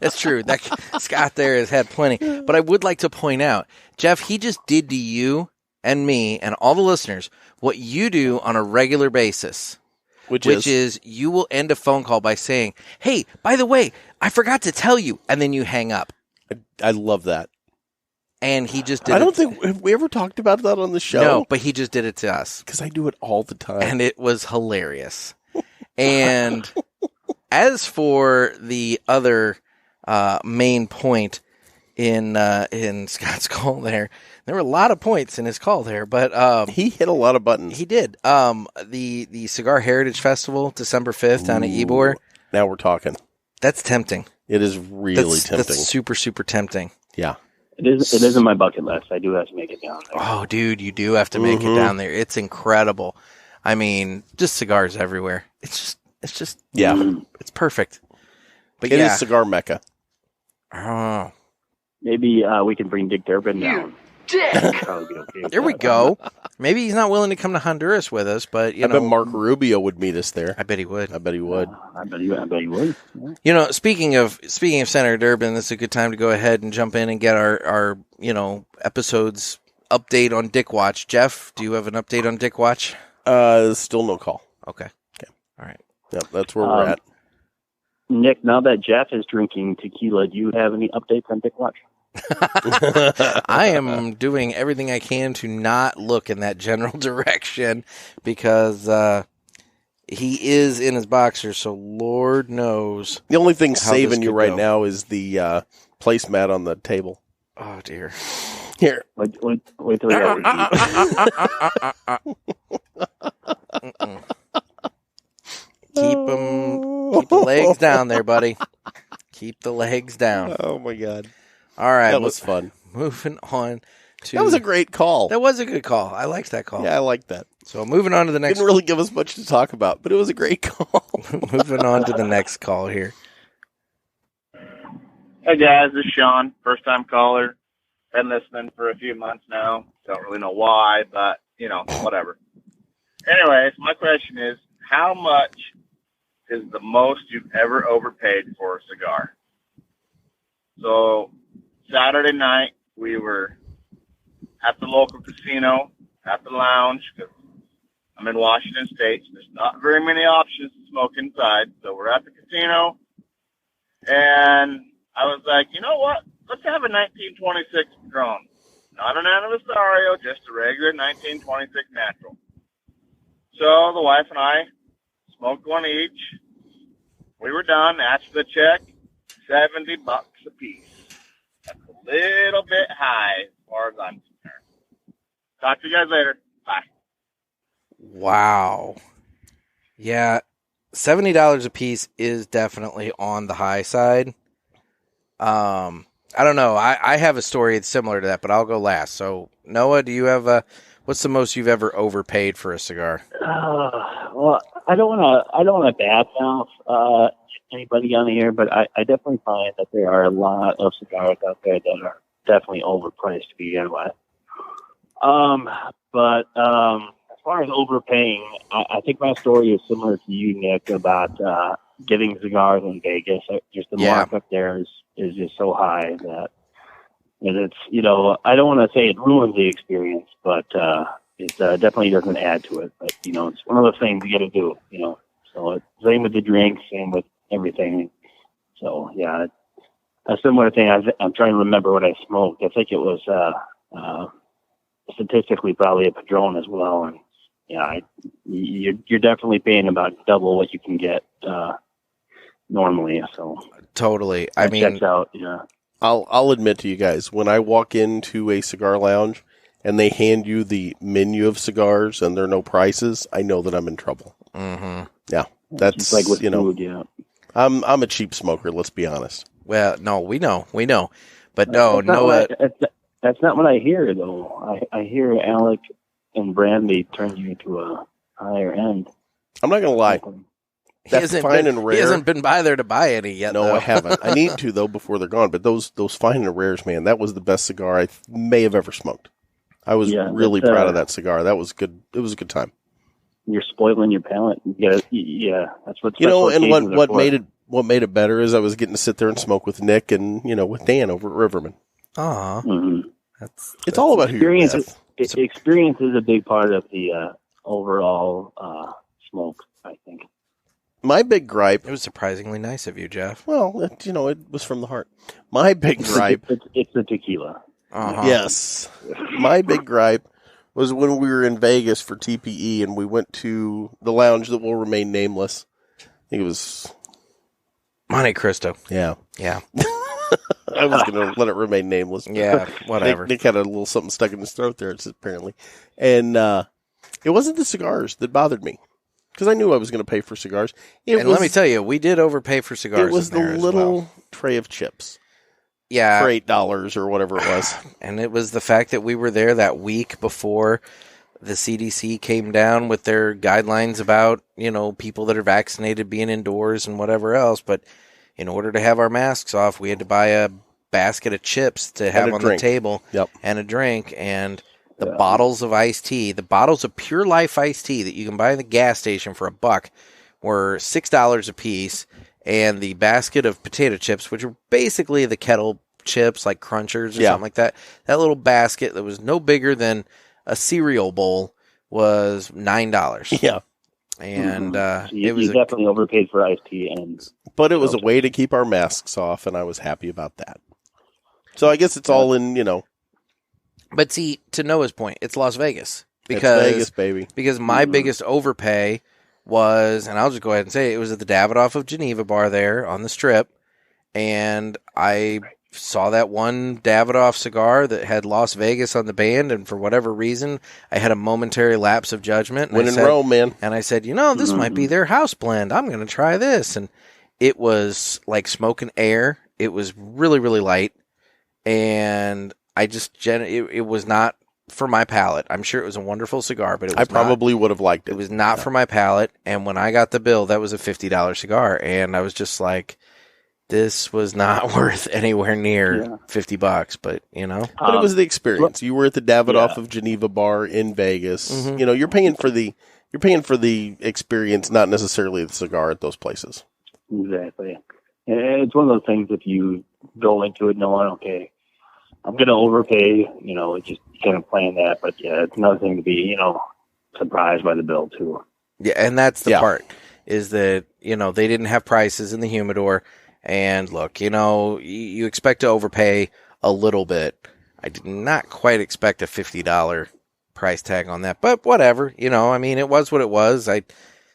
That's true. That Scott there has had plenty. But I would like to point out, Jeff, he just did to you and me and all the listeners what you do on a regular basis. Which is you will end a phone call by saying, hey, by the way, I forgot to tell you. And then you hang up. I love that. And he just did I don't think, have we ever talked about that on the show? No, but he just did it to us. Because I do it all the time. And it was hilarious. And as for the other main point in Scott's call there were a lot of points in his call there, but he hit a lot of buttons. He did. The Cigar Heritage Festival, December 5th down at Ybor. Now we're talking. That's tempting. It is really tempting. That's super, super tempting. Yeah. It is in my bucket list. I do have to make it down there. Oh, dude, you do have to make it down there. It's incredible. I mean, just cigars everywhere. It's just yeah. It's perfect. But it is cigar mecca. Oh. Maybe we can bring Dick Durbin down. Dick. There we go. Maybe he's not willing to come to Honduras with us, but I bet Mark Rubio would meet us there. I bet he would. I bet he would. You know, speaking of Senator Durbin, this is a good time to go ahead and jump in and get our episodes update on Dick Watch. Jeff, do you have an update on Dick Watch? Still no call. Okay. All right. Yep, that's where we're at. Nick, now that Jeff is drinking tequila, do you have any updates on Dick Watch? I am doing everything I can to not look in that general direction because he is in his boxers, so Lord knows. The only thing saving you right now is the placemat on the table. Oh, dear. Here. Wait till we have Keep the legs down there, buddy. Keep the legs down. Oh, my God. All right. That was fun. Moving on to... That was a great call. That was a good call. I liked that call. Yeah, I liked that. So moving on to the next... Didn't really give us much to talk about, but it was a great call. Moving on to the next call here. Hey, guys. This is Sean. First-time caller. Been listening for a few months now. Don't really know why, but, whatever. Anyways, my question is, how much is the most you've ever overpaid for a cigar? So... Saturday night, we were at the local casino, at the lounge, because I'm in Washington State. So there's not very many options to smoke inside. So we're at the casino, and I was like, you know what? Let's have a 1926 Patron. Not an Anniversario, just a regular 1926 natural. So the wife and I smoked one each. We were done. After the check, $70 a piece. That's a little bit high as far as I'm concerned. Talk to you guys later. Bye. Wow. Yeah, $70 a piece is definitely on the high side. I don't know. I have a story that's similar to that, but I'll go last. So, Noah, do you have what's the most you've ever overpaid for a cigar? Well, I don't want to badmouth anybody on here, but I definitely find that there are a lot of cigars out there that are definitely overpriced to begin with. But as far as overpaying, I think my story is similar to you, Nick, about getting cigars in Vegas. Just the markup there is just so high that And it's, I don't want to say it ruins the experience, but it definitely doesn't add to it. But, it's one of those things you got to do, So it's same with the drinks, same with everything. So, yeah, a similar thing. I'm trying to remember what I smoked. I think it was statistically probably a Padron as well. And, yeah, you're definitely paying about double what you can get normally. So totally. I mean, checks out. Yeah. I'll admit to you guys, when I walk into a cigar lounge and they hand you the menu of cigars and there are no prices, I know that I'm in trouble. Mm-hmm. Yeah, that's just like with food. Yeah, I'm a cheap smoker. Let's be honest. Well, no, we know, but that's not what I hear though. I hear Alec and Brandy turn you to a higher end. I'm not gonna lie. That's fine and rare. He hasn't been by there to buy any yet. No, though. I haven't. I need to though before they're gone. But those fine and rares, man, that was the best cigar I may have ever smoked. I was really proud of that cigar. That was good. It was a good time. You're spoiling your palate. Yeah, that's what. And what made it better is I was getting to sit there and smoke with Nick and with Dan over at Riverman. Mm-hmm. It's all about experience. Who you're with. Experience is a big part of the overall smoke, I think. My big gripe. It was surprisingly nice of you, Jeff. Well, it was from the heart. My big gripe. It's the tequila. Uh-huh. Yes. My big gripe was when we were in Vegas for TPE and we went to the lounge that will remain nameless. I think it was Monte Cristo. Yeah. Yeah. I was going to let it remain nameless. Yeah, whatever. Nick had a little something stuck in his throat there, apparently. And it wasn't the cigars that bothered me. Because I knew I was going to pay for cigars. Let me tell you, we did overpay for cigars. It was the little tray of chips. Yeah. For $8 or whatever it was. And it was the fact that we were there that week before the CDC came down with their guidelines about, people that are vaccinated being indoors and whatever else. But in order to have our masks off, we had to buy a basket of chips to have on the table and a drink. And the bottles of iced tea, the bottles of Pure Life iced tea that you can buy in the gas station for $1 were $6 a piece. And the basket of potato chips, which are basically the kettle chips like Crunchers or something like that, that little basket that was no bigger than a cereal bowl was $9. Yeah. And you definitely overpaid for iced tea. But it was a way to keep our masks off, and I was happy about that. So I guess it's all in, But see, to Noah's point, it's Las Vegas. It's Vegas, baby. Because my biggest overpay was, and I'll just go ahead and say it was at the Davidoff of Geneva bar there on the Strip, and I saw that one Davidoff cigar that had Las Vegas on the band, and for whatever reason, I had a momentary lapse of judgment. When in Rome, man. And I said, this might be their house blend. I'm going to try this. And it was like smoking air. It was really, really light, and I just, it was not for my palate. I'm sure it was a wonderful cigar, but it was probably would have liked it. It was not for my palate. And when I got the bill, that was a $50 cigar. And I was just like, this was not worth anywhere near $50, but But it was the experience. You were at the Davidoff of Geneva bar in Vegas. Mm-hmm. You're paying for the experience, not necessarily the cigar at those places. Exactly. And it's one of those things, if you go into it knowing, okay, I'm going to overpay, just kind of plan that. But yeah, it's another thing to be, surprised by the bill too. Yeah, and that's the part, is that, they didn't have prices in the humidor. And look, you expect to overpay a little bit. I did not quite expect a $50 price tag on that, but whatever. It was what it was. I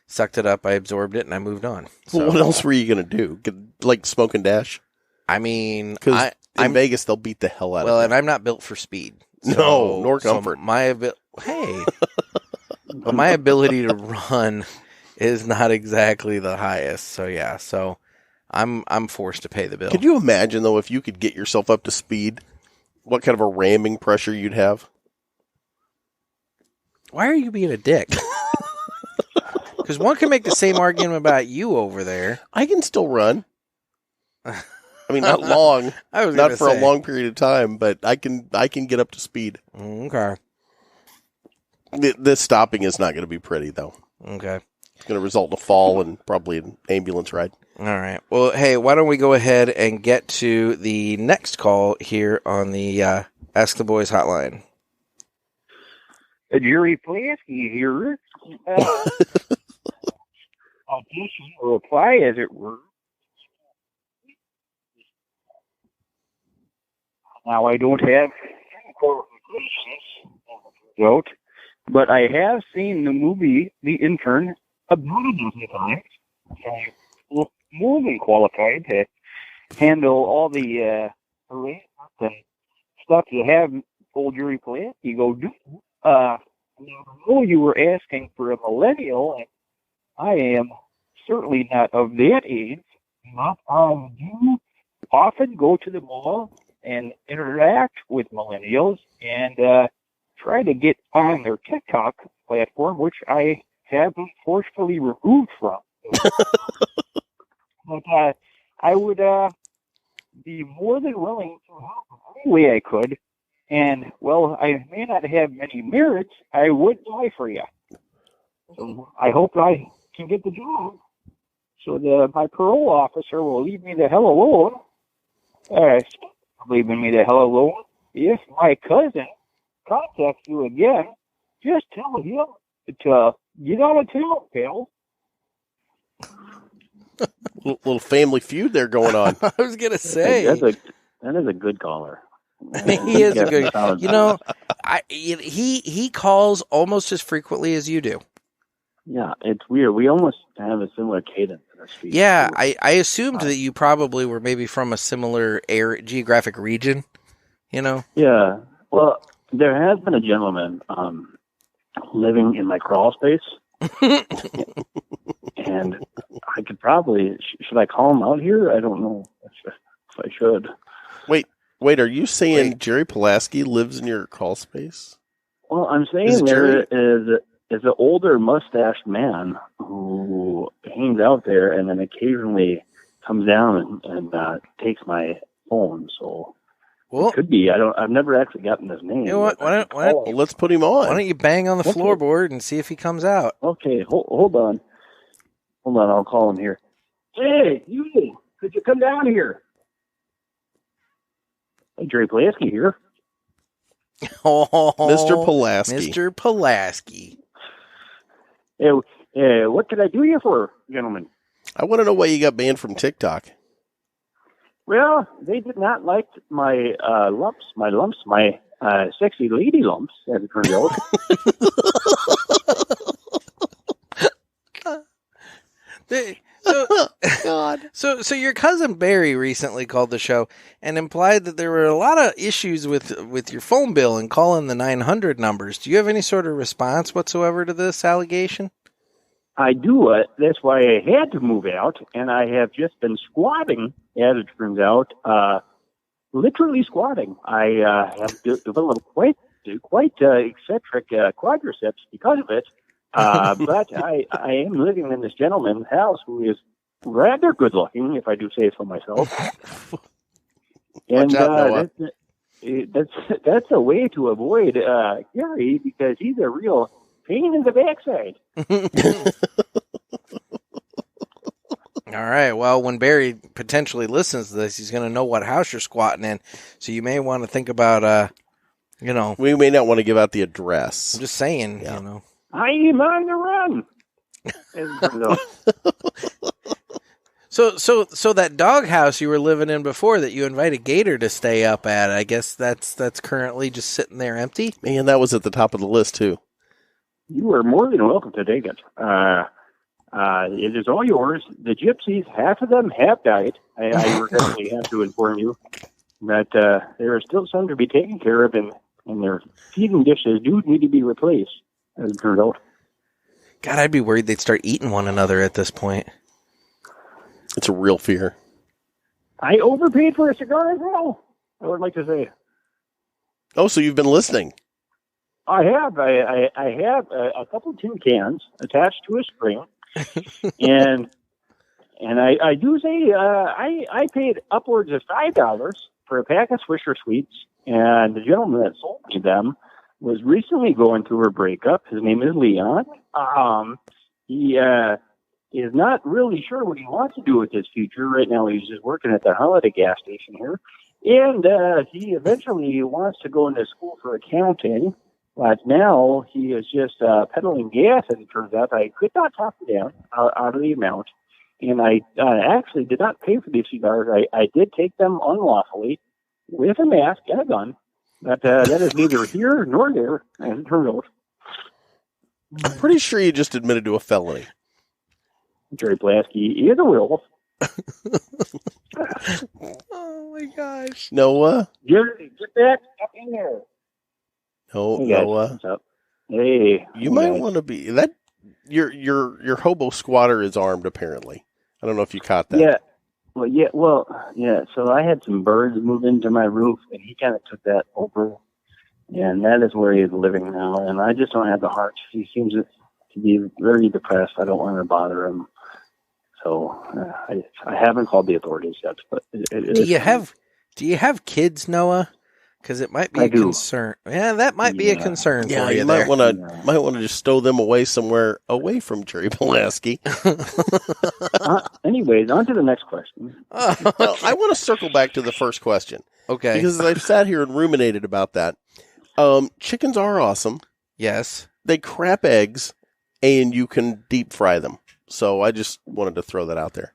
sucked it up, I absorbed it, and I moved on. So, well, what else were you going to do? Like smoke and dash? I mean, because in Vegas, they'll beat the hell out of you. Well, and I'm not built for speed. No, nor comfort. But my ability to run is not exactly the highest. So yeah, I'm forced to pay the bill. Could you imagine though if you could get yourself up to speed, what kind of a ramming pressure you'd have? Why are you being a dick? Because one can make the same argument about you over there. I can still run. I mean, not long, not for a long period of time, but I can get up to speed. Okay. The stopping is not going to be pretty, though. Okay. It's going to result in a fall and probably an ambulance ride. All right. Well, hey, why don't we go ahead and get to the next call here on the Ask the Boys hotline. Jerry Polaski here. Audition or apply, as it were. Now, I don't have qualifications, but I have seen the movie The Intern about a dozen times. I'm more than qualified to handle all the arrangements and stuff you have old Jerry Polaski go do. I know you were asking for a millennial, and I am certainly not of that age, but I do often go to the mall and interact with millennials and try to get on their TikTok platform, which I have been forcefully removed from. But I would be more than willing to help any way I could. And, well, I may not have many merits. I would die for you. So I hope I can get the job. So my parole officer will leave me the hell alone. Leaving me the hell alone. If my cousin contacts you again, just tell him to get out of town, pal. Little family feud there going on. I was going to say. That is a good caller. He is a good. You know, he calls almost as frequently as you do. Yeah, it's weird. We almost have a similar cadence in our speech. Yeah, I assumed that you probably were maybe from a similar geographic region. You know. Yeah. Well, there has been a gentleman living in my crawl space, and I could probably should I call him out here? I don't know if I should. Wait, are you saying Jerry Polaski lives in your crawl space? Well, I'm saying there is an older mustached man who hangs out there and then occasionally comes down and takes my phone. So it could be. I've never actually gotten his name. You know what? Why don't let's put him on. Why don't you bang on the floorboard and see if he comes out? Okay, hold on. I'll call him here. Hey, you! Could you come down here? Hey, Jerry Polaski here. Oh, Mr. Polaski. Mr. Polaski. Hey, what can I do you for, gentlemen? I want to know why you got banned from TikTok. Well, they did not like my lumps, my sexy lady lumps, as it turned out. So your cousin Barry recently called the show and implied that there were a lot of issues with your phone bill and calling the 900 numbers. Do you have any sort of response whatsoever to this allegation? I do. That's why I had to move out, and I have just been squatting, as it turns out, literally squatting. I have developed quite eccentric quadriceps because of it. But I am living in this gentleman's house who is rather good looking, if I do say so myself. And that's a way to avoid Gary, because he's a real pain in the backside. All right. Well, when Barry potentially listens to this, he's going to know what house you're squatting in. So you may want to think about, we may not want to give out the address. I'm just saying, you know. I am on the run. So that doghouse you were living in before that you invited Gator to stay up at, I guess that's currently just sitting there empty? Man, that was at the top of the list, too. You are more than welcome to take it. It is all yours. The gypsies, half of them have died. I regretfully have to inform you that there are still some to be taken care of, and their feeding dishes do need to be replaced, as it turned out. God, I'd be worried they'd start eating one another at this point. It's a real fear. I overpaid for a cigar as well, I would like to say. Oh, so you've been listening. I have. I have a couple tin cans attached to a string, and I do say I paid upwards of $5 for a pack of Swisher Sweets, and the gentleman that sold me them was recently going through a breakup. His name is Leon. he is not really sure what he wants to do with his future. Right now, he's just working at the holiday gas station here. And he eventually wants to go into school for accounting. But now he is just peddling gas, as it turns out. I could not talk him down out of the amount. And I actually did not pay for these cigars. I did take them unlawfully with a mask and a gun. But that is neither here nor there, as it turns out. I'm pretty sure you just admitted to a felony. Jerry Polaski is a werewolf. Oh my gosh. Noah? Jerry, get that up in there. No, Hey guys, Noah. what's up? Hey. You might want to be that. Your hobo squatter is armed. Apparently, I don't know if you caught that. Yeah. Yeah. So I had some birds move into my roof, and he kind of took that over, and that is where he's living now. And I just don't have the heart. He seems to be very depressed. I don't want to bother him. So I haven't called the authorities yet. But do you have kids, Noah? Because it might be a concern. Yeah, that might be a concern for you. You might want to just stow them away somewhere away from Jerry Polaski. Anyways, on to the next question. Now, I want to circle back to the first question. Okay. Because I've sat here and ruminated about that. Chickens are awesome. Yes. They crap eggs, and you can deep fry them. So I just wanted to throw that out there.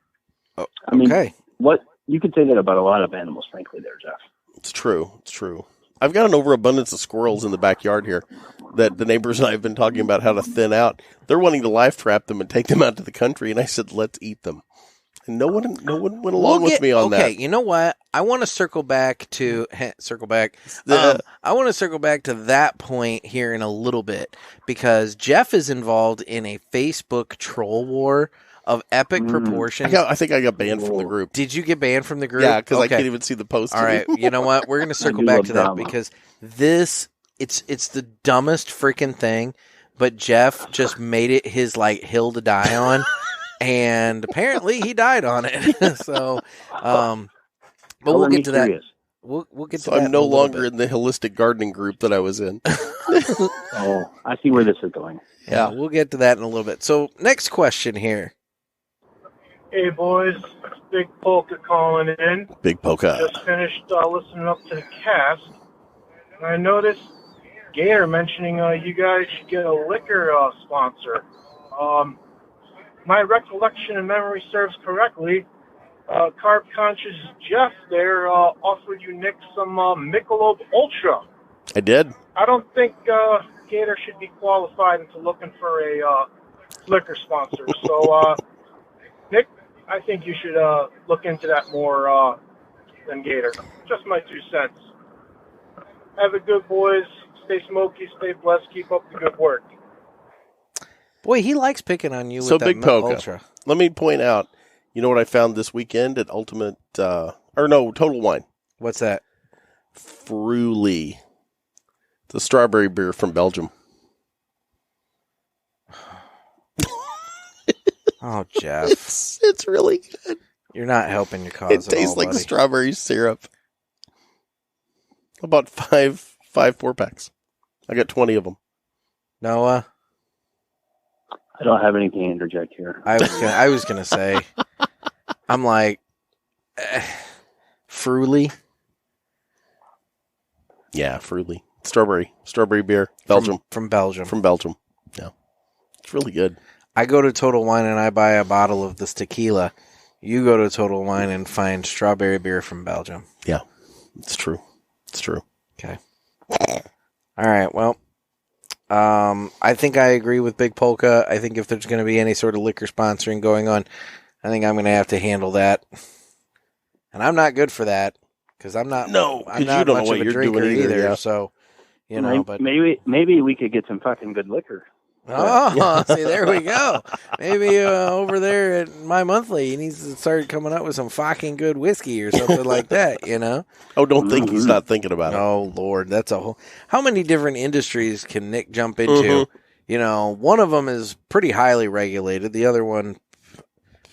Oh, I mean, okay. What you could say that about a lot of animals, frankly, there, Jeff. It's true. It's true. I've got an overabundance of squirrels in the backyard here that the neighbors and I have been talking about how to thin out. They're wanting to live trap them and take them out to the country, and I said, let's eat them. And no one went along with me on that. Okay, you know what? I want to circle back to I want to circle back to that point here in a little bit because Jeff is involved in a Facebook troll war of epic proportions. I think I got banned from the group. Did you get banned from the group? Yeah, because I can't even see the post. All right, you know what? We're going to circle back to that because it's the dumbest freaking thing, but Jeff just made it his hill to die on, and apparently he died on it. So, but we'll get to that. We'll get to that. I'm no longer in the holistic gardening group that I was in. Oh, I see where this is going. Yeah, we'll get to that in a little bit. So, next question here. Hey, boys. It's Big Polka calling in. Big Polka. Just finished listening up to the cast, and I noticed Gator mentioning you guys should get a liquor sponsor. My recollection and memory serves correctly. Carb-conscious Jeff there offered you Nick some Michelob Ultra. I did. I don't think Gator should be qualified into looking for a liquor sponsor. So, Nick, I think you should look into that more than Gator. Just my 2 cents. Have a good, boys. Stay smoky, stay blessed, keep up the good work. Boy, he likes picking on you with so that Big Polka. Ultra. Let me point out, you know what I found this weekend at Total Wine? What's that? Fruly. It's a strawberry beer from Belgium. Oh, Jeff. It's really good. You're not helping your cause It at tastes all, like buddy. strawberry syrup. About five 4-packs. I got 20 of them. Noah? I don't have anything to interject here. I was gonna say, I'm like, Fruly. Yeah, Fruly. Strawberry beer. Belgium. From Belgium. From Belgium. Yeah. It's really good. I go to Total Wine and I buy a bottle of this tequila. You go to Total Wine and find strawberry beer from Belgium. Yeah, it's true. It's true. Okay. All right. Well, I think I agree with Big Polka. I think if there's going to be any sort of liquor sponsoring going on, I think I'm going to have to handle that. And I'm not good for that because I'm not. No, I'm not you don't much know what of a you're drinker doing either. Yeah. So, you know, but maybe we could get some fucking good liquor. Oh, see, there we go. Maybe over there at My Monthly, he needs to start coming up with some fucking good whiskey or something like that, you know? Oh, don't think he's not thinking about it. Oh, Lord, that's a whole... How many different industries can Nick jump into? You know, one of them is pretty highly regulated. The other one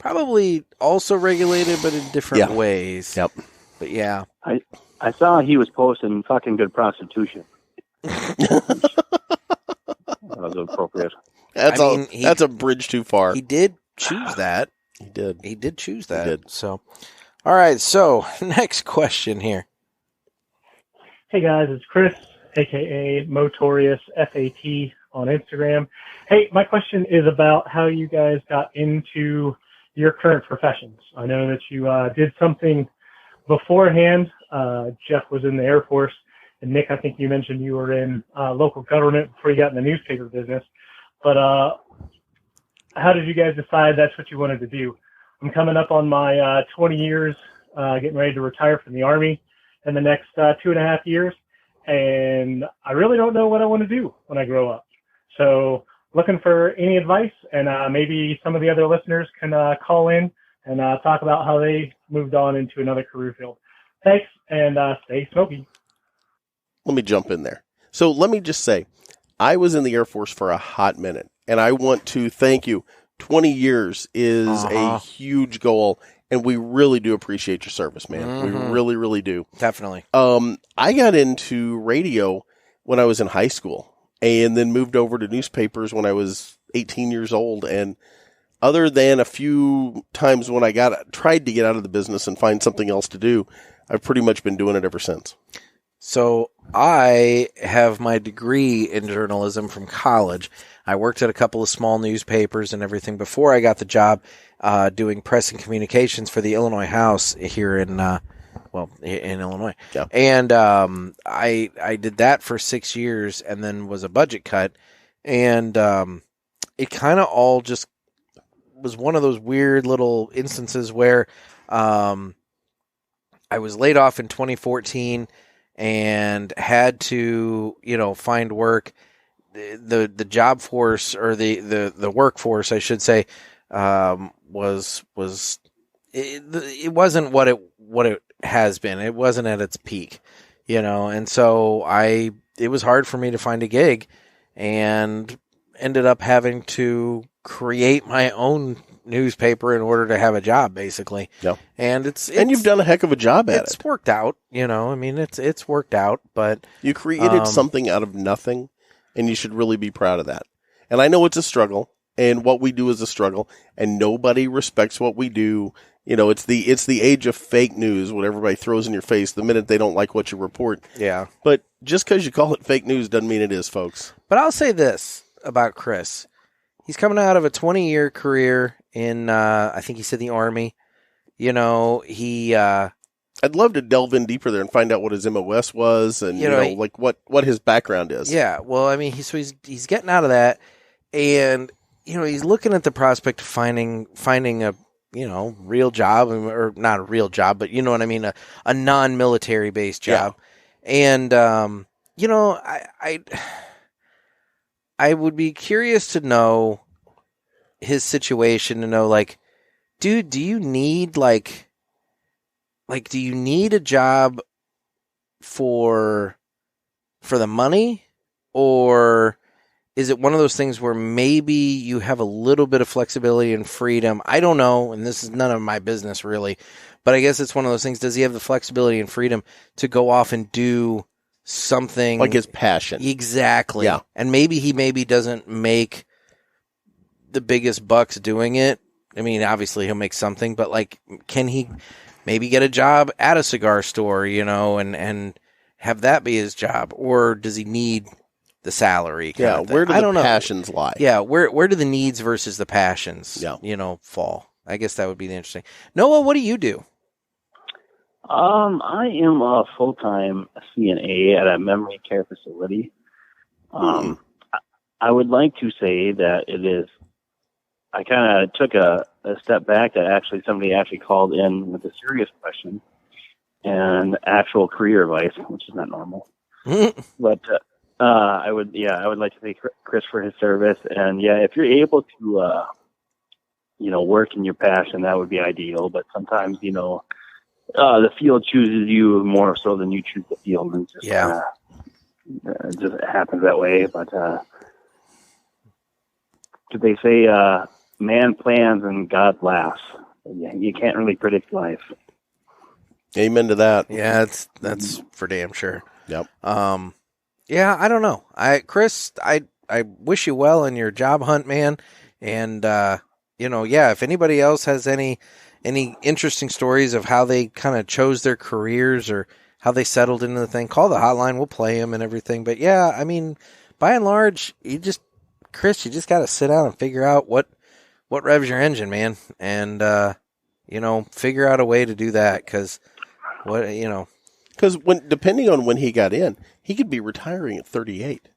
probably also regulated, but in different ways. Yep. But yeah. I saw he was posting fucking good prostitution. That was appropriate. That's a bridge too far. He did choose that. He did. He did choose that. He did. So, all right. So, next question here. Hey guys, it's Chris, aka Motorious FAT on Instagram. Hey, my question is about how you guys got into your current professions. I know that you did something beforehand. Jeff was in the Air Force, and Nick, I think you mentioned you were in local government before you got in the newspaper business. But how did you guys decide that's what you wanted to do? I'm coming up on my 20 years, getting ready to retire from the Army in the next 2.5 years, and I really don't know what I want to do when I grow up. So looking for any advice, and maybe some of the other listeners can call in and talk about how they moved on into another career field. Thanks, and stay smoky. Let me jump in there. So let me just say, I was in the Air Force for a hot minute, and I want to thank you. 20 years is a huge goal, and we really do appreciate your service, man. Mm-hmm. We really, really do. Definitely. I got into radio when I was in high school, and then moved over to newspapers when I was 18 years old. And other than a few times when I tried to get out of the business and find something else to do, I've pretty much been doing it ever since. So I have my degree in journalism from college. I worked at a couple of small newspapers and everything before I got the job doing press and communications for the Illinois House here in Illinois. Yeah. And I did that for 6 years and then was a budget cut. And it kind of all just was one of those weird little instances where I was laid off in 2014 and had to, find work. The job force, or the workforce, I should say, it wasn't what it has been. It wasn't at its peak, and so it was hard for me to find a gig, and ended up having to create my own newspaper in order to have a job, basically. Yeah. And and you've done a heck of a job at it. It's worked out, it's worked out, but you created something out of nothing, and you should really be proud of that. And I know it's a struggle, and what we do is a struggle, and nobody respects what we do. It's the age of fake news, what everybody throws in your face the minute they don't like what you report. Yeah. But just because you call it fake news doesn't mean it is, folks. But I'll say this about Chris. He's coming out of a 20-year career in, I think he said the Army. I'd love to delve in deeper there and find out what his MOS was and, what his background is. Yeah, well, I mean, he's getting out of that, and, he's looking at the prospect of finding a, real job, or not a real job, but you know what I mean, a non-military based job. Yeah. And, I would be curious to know his situation, to know, dude, do you need, do you need a job for the money, or is it one of those things where maybe you have a little bit of flexibility and freedom? I don't know, and this is none of my business really, but I guess it's one of those things. Does he have the flexibility and freedom to go off and do something like his passion? Exactly. Yeah. And maybe he doesn't make the biggest bucks doing it. I mean, obviously he'll make something, but can he maybe get a job at a cigar store, and have that be his job? Or does he need the salary? Yeah. Where do the passions lie? Yeah. Where do the needs versus the passions, fall? I guess that would be the interesting. Noah, what do you do? I am a full-time CNA at a memory care facility. I would like to say that it is, I kind of took a step back that somebody actually called in with a serious question and actual career advice, which is not normal. But I would like to thank Chris for his service. And if you're able to, work in your passion, that would be ideal. But sometimes, the field chooses you more so than you choose the field, and it just happens that way. But they say man plans and God laughs. You can't really predict life. Amen to that. Yeah, that's for damn sure. Yep. I don't know. Chris, wish you well in your job hunt, man. And, if anybody else has any interesting stories of how they kind of chose their careers or how they settled into the thing, call the hotline. We'll play them and everything. But yeah, I mean, by and large, Chris, you just got to sit down and figure out what revs your engine, man. And, figure out a way to do that. Cause depending on when he got in, he could be retiring at 38.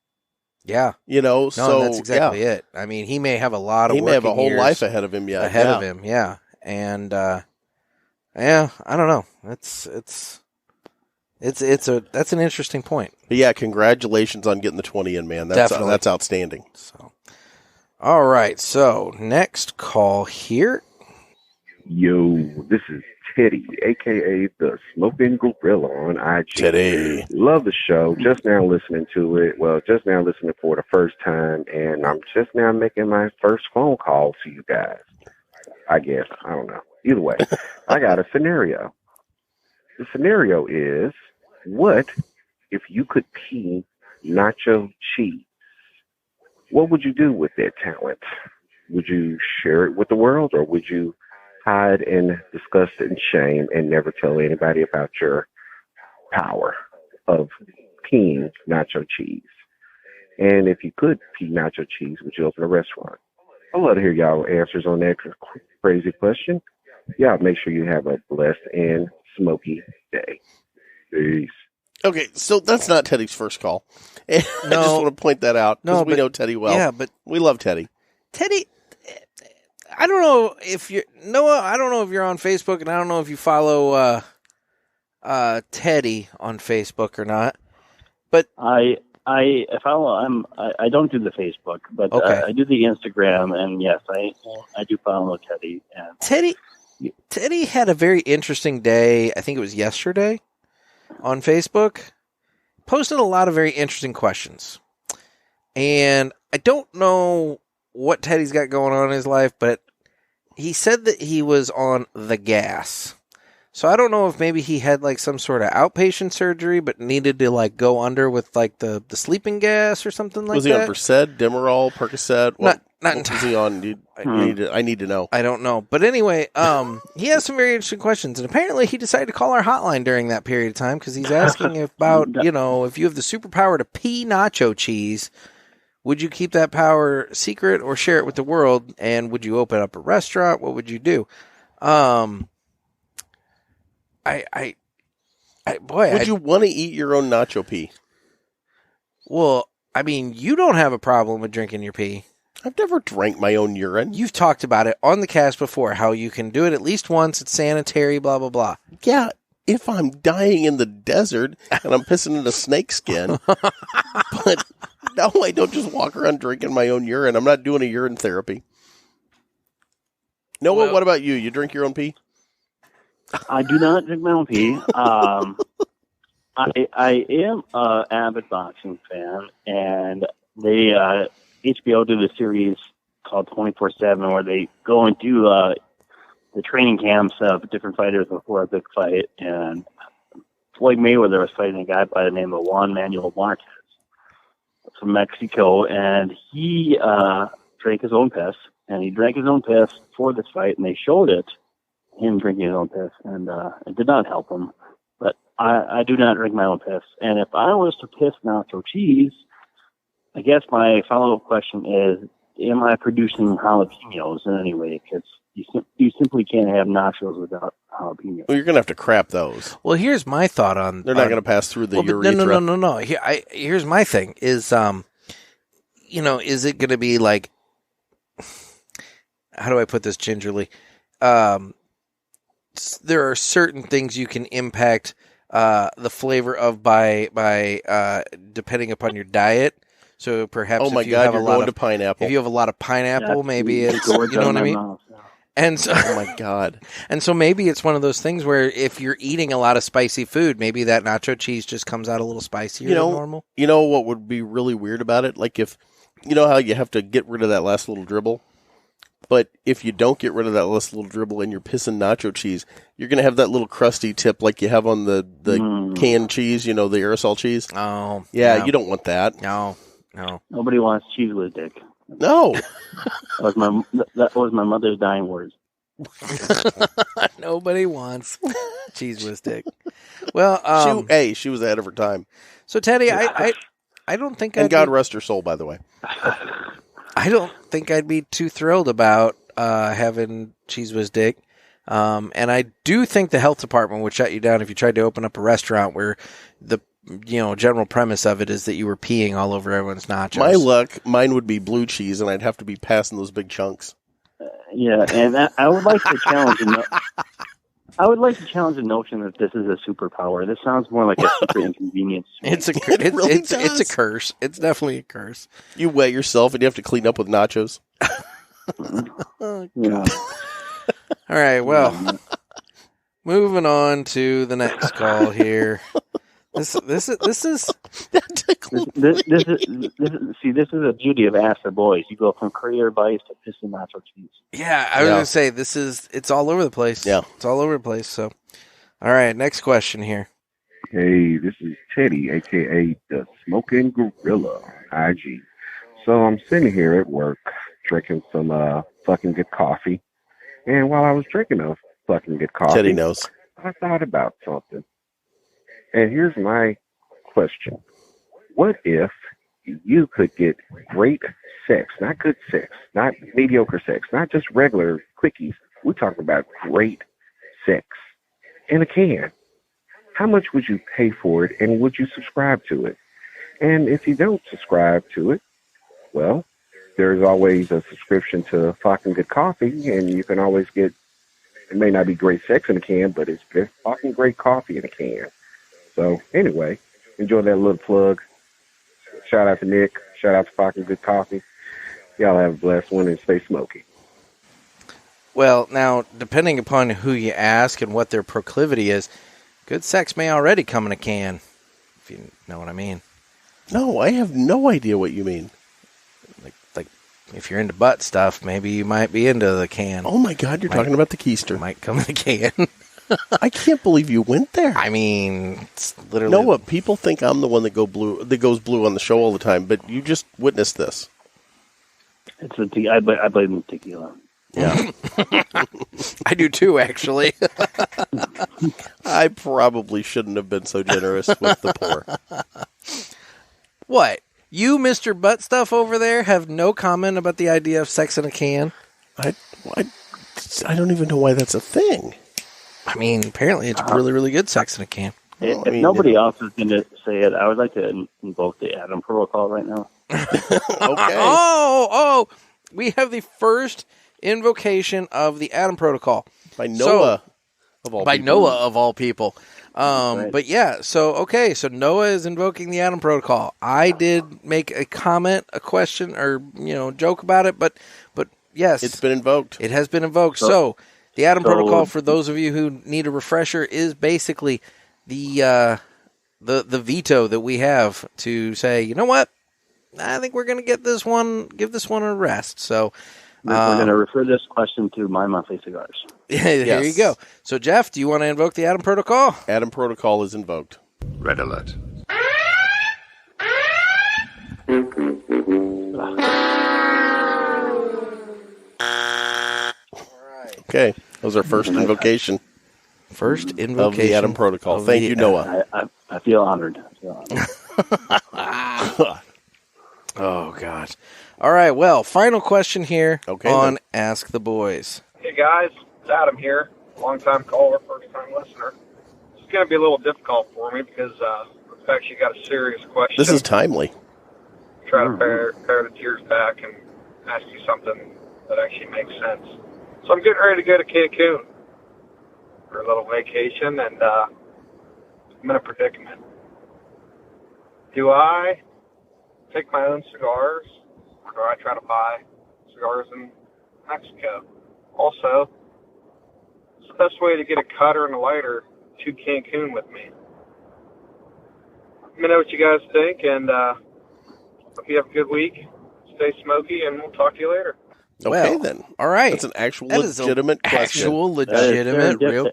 Yeah. So that's exactly it. I mean, he may have a lot of he may have a whole life ahead of him. Yeah. Of him. Yeah. And, I don't know. That's an interesting point. But yeah. Congratulations on getting the 20 in, man. That's outstanding. So, all right. So next call here. Yo, this is Teddy, a.k.a. the Smoking Gorilla on IG. Teddy. Love the show. Just now listening to it. Well, just now listening for the first time, and I'm just now making my first phone call to you guys. I guess. I don't know. Either way, I got a scenario. The scenario is, what if you could pee nacho cheese? What would you do with that talent? Would you share it with the world, or would you hide in disgust and shame and never tell anybody about your power of peeing nacho cheese? And if you could pee nacho cheese, would you open a restaurant? I'd love to hear y'all answers on that crazy question. Y'all make sure you have a blessed and smoky day. Peace. Okay, so that's not Teddy's first call. I just want to point that out because we know Teddy well. Yeah, but we love Teddy. Teddy, I don't know if you're Noah. I don't know if you're on Facebook, and I don't know if you follow Teddy on Facebook or not. But I follow. I don't do the Facebook, but okay. I do the Instagram, and yes, I do follow Teddy. And Teddy had a very interesting day. I think it was yesterday on Facebook. Posted a lot of very interesting questions, and I don't know what Teddy's got going on in his life, but he said that he was on the gas. So I don't know if maybe he had like some sort of outpatient surgery, but needed to like go under with like the sleeping gas or something like that. Was he on Versed, Demerol, Percocet? What was he on? I need to know. I don't know. But anyway, he has some very interesting questions, and apparently he decided to call our hotline during that period of time because he's asking about, if you have the superpower to pee nacho cheese, would you keep that power secret or share it with the world? And would you open up a restaurant? What would you do? Would you want to eat your own nacho pee? Well, I mean, you don't have a problem with drinking your pee. I've never drank my own urine. You've talked about it on the cast before, how you can do it at least once. It's sanitary, blah, blah, blah. Yeah, if I'm dying in the desert and I'm pissing in a snake skin. But no, I don't just walk around drinking my own urine. I'm not doing a urine therapy. Noah, what about you? You drink your own pee? I do not drink my own pee. I am an avid boxing fan, and they HBO did a series called 24/7 where they go into the training camps of different fighters before a big fight. And Floyd Mayweather was fighting a guy by the name of Juan Manuel Marquez from Mexico, and he drank his own piss, and he drank his own piss for this fight, and they showed him drinking his own piss, and it did not help him. But I do not drink my own piss, and if I was to piss nacho cheese, I guess my follow-up question is, am I producing jalapenos in any way? Because you simply can't have nachos without jalapenos. Well, you're going to have to crap those. Well, here's my thought on... They're not going to pass through the urethra. No. Here's my thing is, is it going to be like... How do I put this gingerly? There are certain things you can impact the flavor of by depending upon your diet. So perhaps if you have a lot of pineapple. If you have a lot of pineapple, maybe it's, you know what I mean? And so, oh my God. And so maybe it's one of those things where if you're eating a lot of spicy food, maybe that nacho cheese just comes out a little spicier than normal. You know what would be really weird about it? Like if, you know how you have to get rid of that last little dribble? But if you don't get rid of that last little dribble and you're pissing nacho cheese, you're going to have that little crusty tip like you have on the canned cheese, the aerosol cheese. Oh. Yeah, you don't want that. No. No. Nobody wants cheese whiz dick. No. That was my mother's dying words. Nobody wants cheese whiz dick. Well, she was ahead of her time. So Teddy, I don't think and God rest her soul, by the way. I don't think I'd be too thrilled about having cheese whiz dick. And I do think the health department would shut you down if you tried to open up a restaurant where the general premise of it is that you were peeing all over everyone's nachos. My luck, mine would be blue cheese, and I'd have to be passing those big chunks. Yeah, and I would like to challenge. I would like to challenge the notion that this is a superpower. This sounds more like a super inconvenience. It's a curse. It's definitely a curse. You wet yourself, and you have to clean up with nachos. Yeah. All right, well, moving on to the next call here. This is this is the beauty of Ask the Boys. You go from career bites to pissing nacho cheese. Yeah, I was going to say, it's all over the place. Yeah. It's all over the place. So, all right, next question here. Hey, this is Teddy, a.k.a. the Smoking Gorilla, IG. So I'm sitting here at work drinking some fucking good coffee. And while I was drinking a fucking good coffee, Teddy knows. I thought about something. And here's my question. What if you could get great sex, not good sex, not mediocre sex, not just regular quickies. We're talking about great sex in a can. How much would you pay for it, and would you subscribe to it? And if you don't subscribe to it, well, there's always a subscription to fucking good coffee, and you can always get, it may not be great sex in a can, but it's fucking great coffee in a can. So anyway, enjoy that little plug. Shout out to Nick. Shout out to fucking good coffee. Y'all have a blessed one and stay smoky. Well, now, depending upon who you ask and what their proclivity is, good sex may already come in a can, if you know what I mean. No, I have no idea what you mean. Like if you're into butt stuff, maybe you might be into the can. Oh my God, you're talking about the keister. Might come in a can. I can't believe you went there. I mean, it's literally... No, what people think I'm the one that goes blue on the show all the time, but you just witnessed this. It's I blame the tequila. Yeah. I do too, actually. I probably shouldn't have been so generous with the pour. What? You, Mr. Butt Stuff over there, have no comment about the idea of sex in a can? I don't even know why that's a thing. I mean, apparently it's really, really good sex in a can. If nobody else is going to say it, I would like to invoke the Adam Protocol right now. Okay. Oh, we have the first invocation of the Adam Protocol. By Noah, of all people. Right. But yeah, so Noah is invoking the Adam Protocol. I did make a comment, a question, or joke about it, but yes, it's been invoked. It has been invoked. So the Adam Protocol, for those of you who need a refresher, is basically the veto that we have to say, you know what, I think we're going to give this one a rest. So we're going to refer this question to My Monthly Cigars. There you go. So, Jeff, do you want to invoke the Adam Protocol? Adam Protocol is invoked. Red alert. Okay, that was our first invocation. First invocation of the Adam Protocol. Thank you, Noah. I feel honored. Oh, God. All right, well, final question here on then. Ask the Boys. Hey, guys. It's Adam here. Long-time caller, first-time listener. It's going to be a little difficult for me because I've actually got a serious question. This is timely. Try to pare the tears back and ask you something that actually makes sense. So I'm getting ready to go to Cancun for a little vacation, and I'm in a predicament. Do I take my own cigars, or do I try to buy cigars in Mexico? Also, what's the best way to get a cutter and a lighter to Cancun with me? Let me know what you guys think, and hope you have a good week. Stay smoky, and we'll talk to you later. Okay, then. All right. That's an legitimate question. Legitimate, real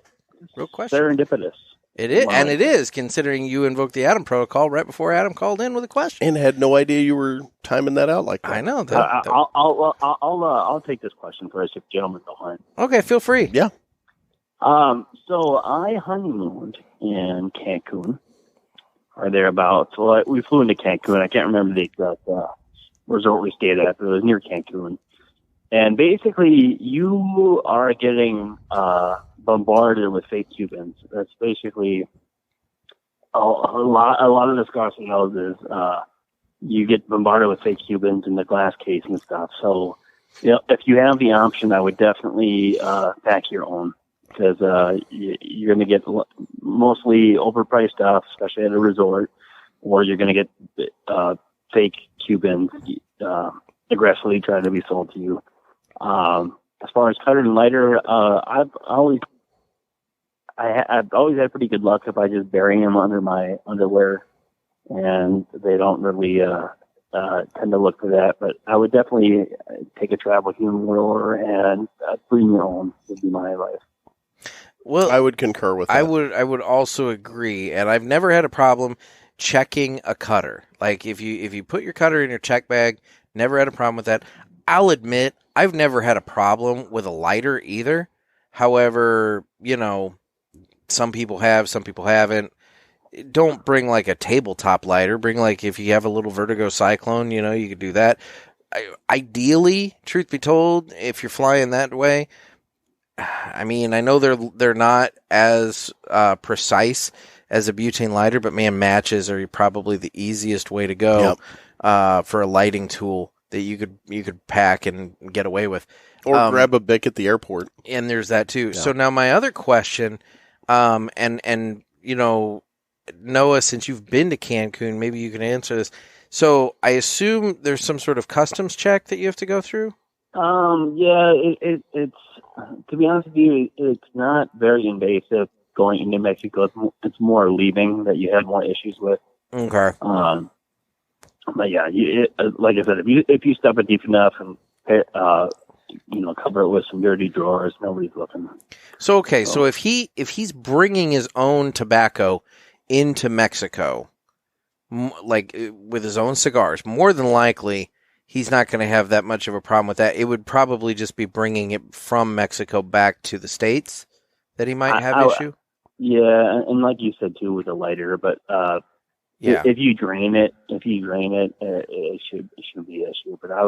question. Serendipitous. It is, and it is, considering you invoked the Adam protocol right before Adam called in with a question. And had no idea you were timing that out like that. I know. I'll take this question first, if gentlemen don't mind. Okay, feel free. Yeah. So I honeymooned in Cancun, or thereabouts. Well, we flew into Cancun. I can't remember the exact resort we stayed at, but it was near Cancun. And basically, you are getting bombarded with fake Cubans. That's basically a lot of the Wisconsin knows is you get bombarded with fake Cubans in the glass case and stuff. So, if you have the option, I would definitely pack your own, because you're going to get mostly overpriced stuff, especially at a resort, or you're going to get fake Cubans aggressively trying to be sold to you. As far as cutter and lighter, I've always had pretty good luck if I just bury them under my underwear, and they don't really tend to look for that. But I would definitely take a travel humidor and bring your own would be my advice. Well, I would concur with that. I would also agree, and I've never had a problem checking a cutter. Like if you put your cutter in your check bag, never had a problem with that. I'll admit I've never had a problem with a lighter either. However, some people have, some people haven't. Don't bring like a tabletop lighter. Bring like, if you have a little Vertigo Cyclone, you could do that. Ideally, truth be told, if you're flying that way, I mean, I know they're not as precise as a butane lighter, but man, matches are probably the easiest way to go for a lighting tool that you could pack and get away with. Or grab a Bic at the airport. And there's that too. Yeah. So now my other question, Noah, since you've been to Cancun, maybe you can answer this. So I assume there's some sort of customs check that you have to go through? It's to be honest with you, it's not very invasive going into Mexico. It's more leaving that you have more issues with. Okay. But yeah, like I said, if you stuff it deep enough and cover it with some dirty drawers, nobody's looking. So okay, so if he's bringing his own tobacco into Mexico, like with his own cigars, more than likely he's not going to have that much of a problem with that. It would probably just be bringing it from Mexico back to the States that he might have issue. Yeah, and like you said too, with the lighter, but if you drain it, it should be an issue. But I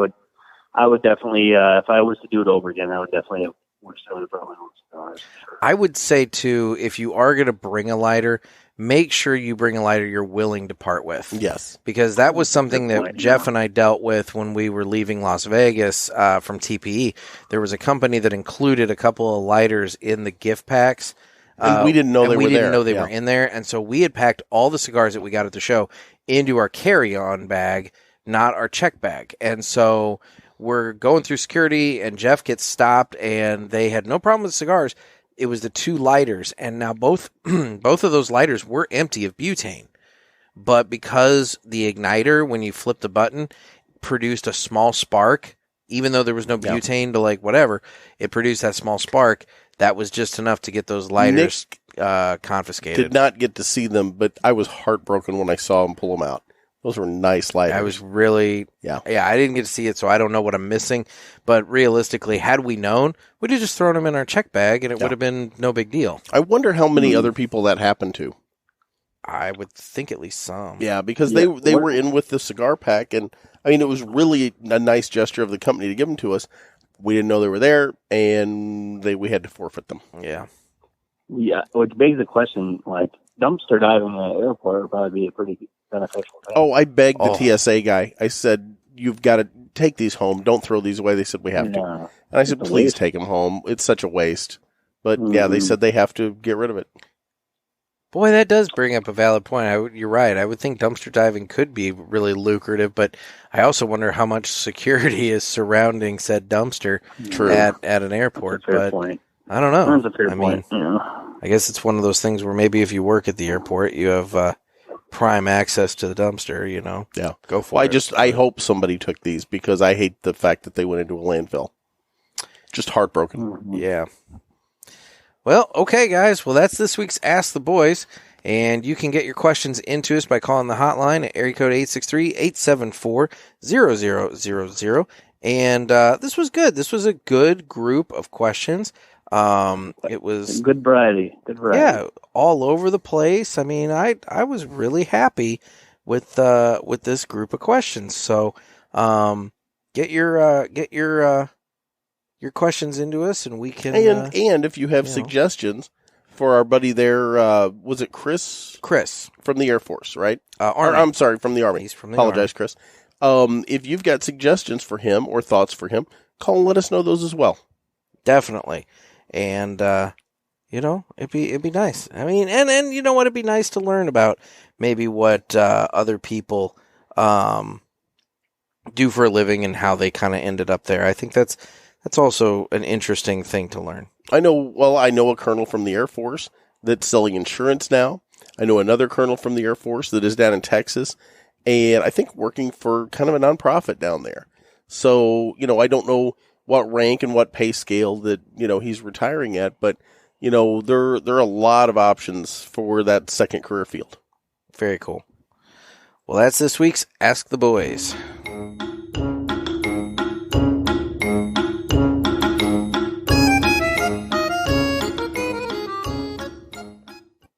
would definitely, if I was to do it over again, I would definitely work some of my own cigars. I would say too, if you are going to bring a lighter, make sure you bring a lighter you're willing to part with. Yes. Because that was something that Jeff and I dealt with when we were leaving Las Vegas from TPE. There was a company that included a couple of lighters in the gift packs. And we didn't know they were there. We didn't know they were in there. And so we had packed all the cigars that we got at the show into our carry-on bag, not our check bag. And so we're going through security, and Jeff gets stopped, and they had no problem with cigars. It was the two lighters, and now both of those lighters were empty of butane. But because the igniter, when you flip the button, produced a small spark, even though there was no butane to like whatever, it produced that small spark. That was just enough to get those lighters confiscated. Did not get to see them, but I was heartbroken when I saw him pull them out. Those were nice lighters. I was really, I didn't get to see it, so I don't know what I'm missing. But realistically, had we known, we'd have just thrown them in our check bag, and it would have been no big deal. I wonder how many other people that happened to. I would think at least some. Yeah, because they were in with the cigar pack, and I mean, it was really a nice gesture of the company to give them to us. We didn't know they were there, and we had to forfeit them. Yeah. Yeah, which begs the question, like, dumpster diving at the airport would probably be a pretty beneficial thing. Oh, I begged the TSA guy. I said, you've got to take these home. Don't throw these away. They said, we have to. And I said, please take them home. It's such a waste. But, yeah, they said they have to get rid of it. Boy, that does bring up a valid point. You're right. I would think dumpster diving could be really lucrative, but I also wonder how much security is surrounding said dumpster at an airport. That's a fair but point. I don't know. That's a fair point. I guess it's one of those things where maybe if you work at the airport, you have prime access to the dumpster. Yeah, go for it. I hope somebody took these because I hate the fact that they went into a landfill. Just heartbroken. Yeah. Well, okay, guys. Well, that's this week's Ask the Boys. And you can get your questions into us by calling the hotline at area code 863-874-0000. And this was good. This was a good group of questions. It was good variety. Yeah, all over the place. I mean, I was really happy with this group of questions. So, get your questions into us, and we can. And if you have suggestions for our buddy there, was it Chris? Chris from the Air Force, right? Army. I'm sorry, from the Army. He's from the Apologize, Chris. If you've got suggestions for him or thoughts for him, call and let us know those as well. Definitely. And, it'd be nice. I mean, and you know what? It'd be nice to learn about maybe what other people do for a living and how they kind of ended up there. I think that's also an interesting thing to learn. I know a colonel from the Air Force that's selling insurance now. I know another colonel from the Air Force that is down in Texas, and I think working for kind of a nonprofit down there. So, I don't know what rank and what pay scale that, he's retiring at, but, there are a lot of options for that second career field. Very cool. Well, that's this week's Ask the Boys.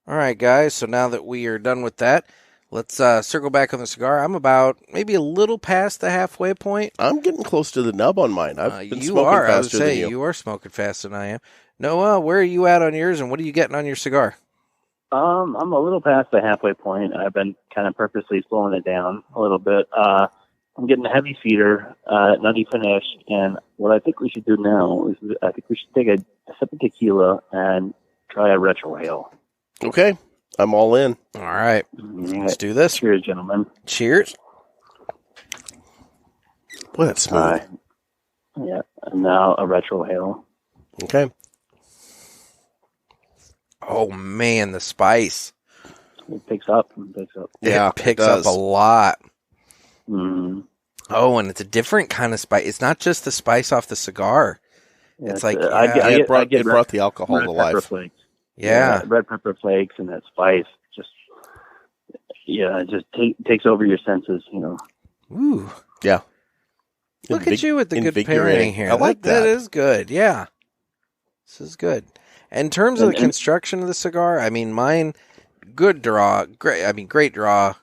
All right, guys, so now that we are done with that, let's circle back on the cigar. I'm about maybe a little past the halfway point. I'm getting close to the nub on mine. I've been you smoking are. faster I would say than you. You are smoking faster than I am. Noah, where are you at on yours, and what are you getting on your cigar? I'm a little past the halfway point. I've been kind of purposely slowing it down a little bit. I'm getting a heavy feeder, nutty finish, and what I think we should do now is I think we should take a sip of tequila and try a retrohale. Okay, I'm all in. All right, let's do this. Cheers, gentlemen. Cheers. Boy, that's smooth. Yeah, and now a retrohale. Okay. Oh, man, the spice. It picks up. Yeah, it picks up a lot. Mm. Oh, and it's a different kind of spice. It's not just the spice off the cigar. Yeah, it's like it brought the alcohol to life. Flakes. Yeah, red pepper flakes and that spice just takes over your senses. Ooh, yeah. Look at you with the good pairing here. I like that. That is good. Yeah, this is good. In terms of the construction of the cigar, I mean, mine, good draw, great draw.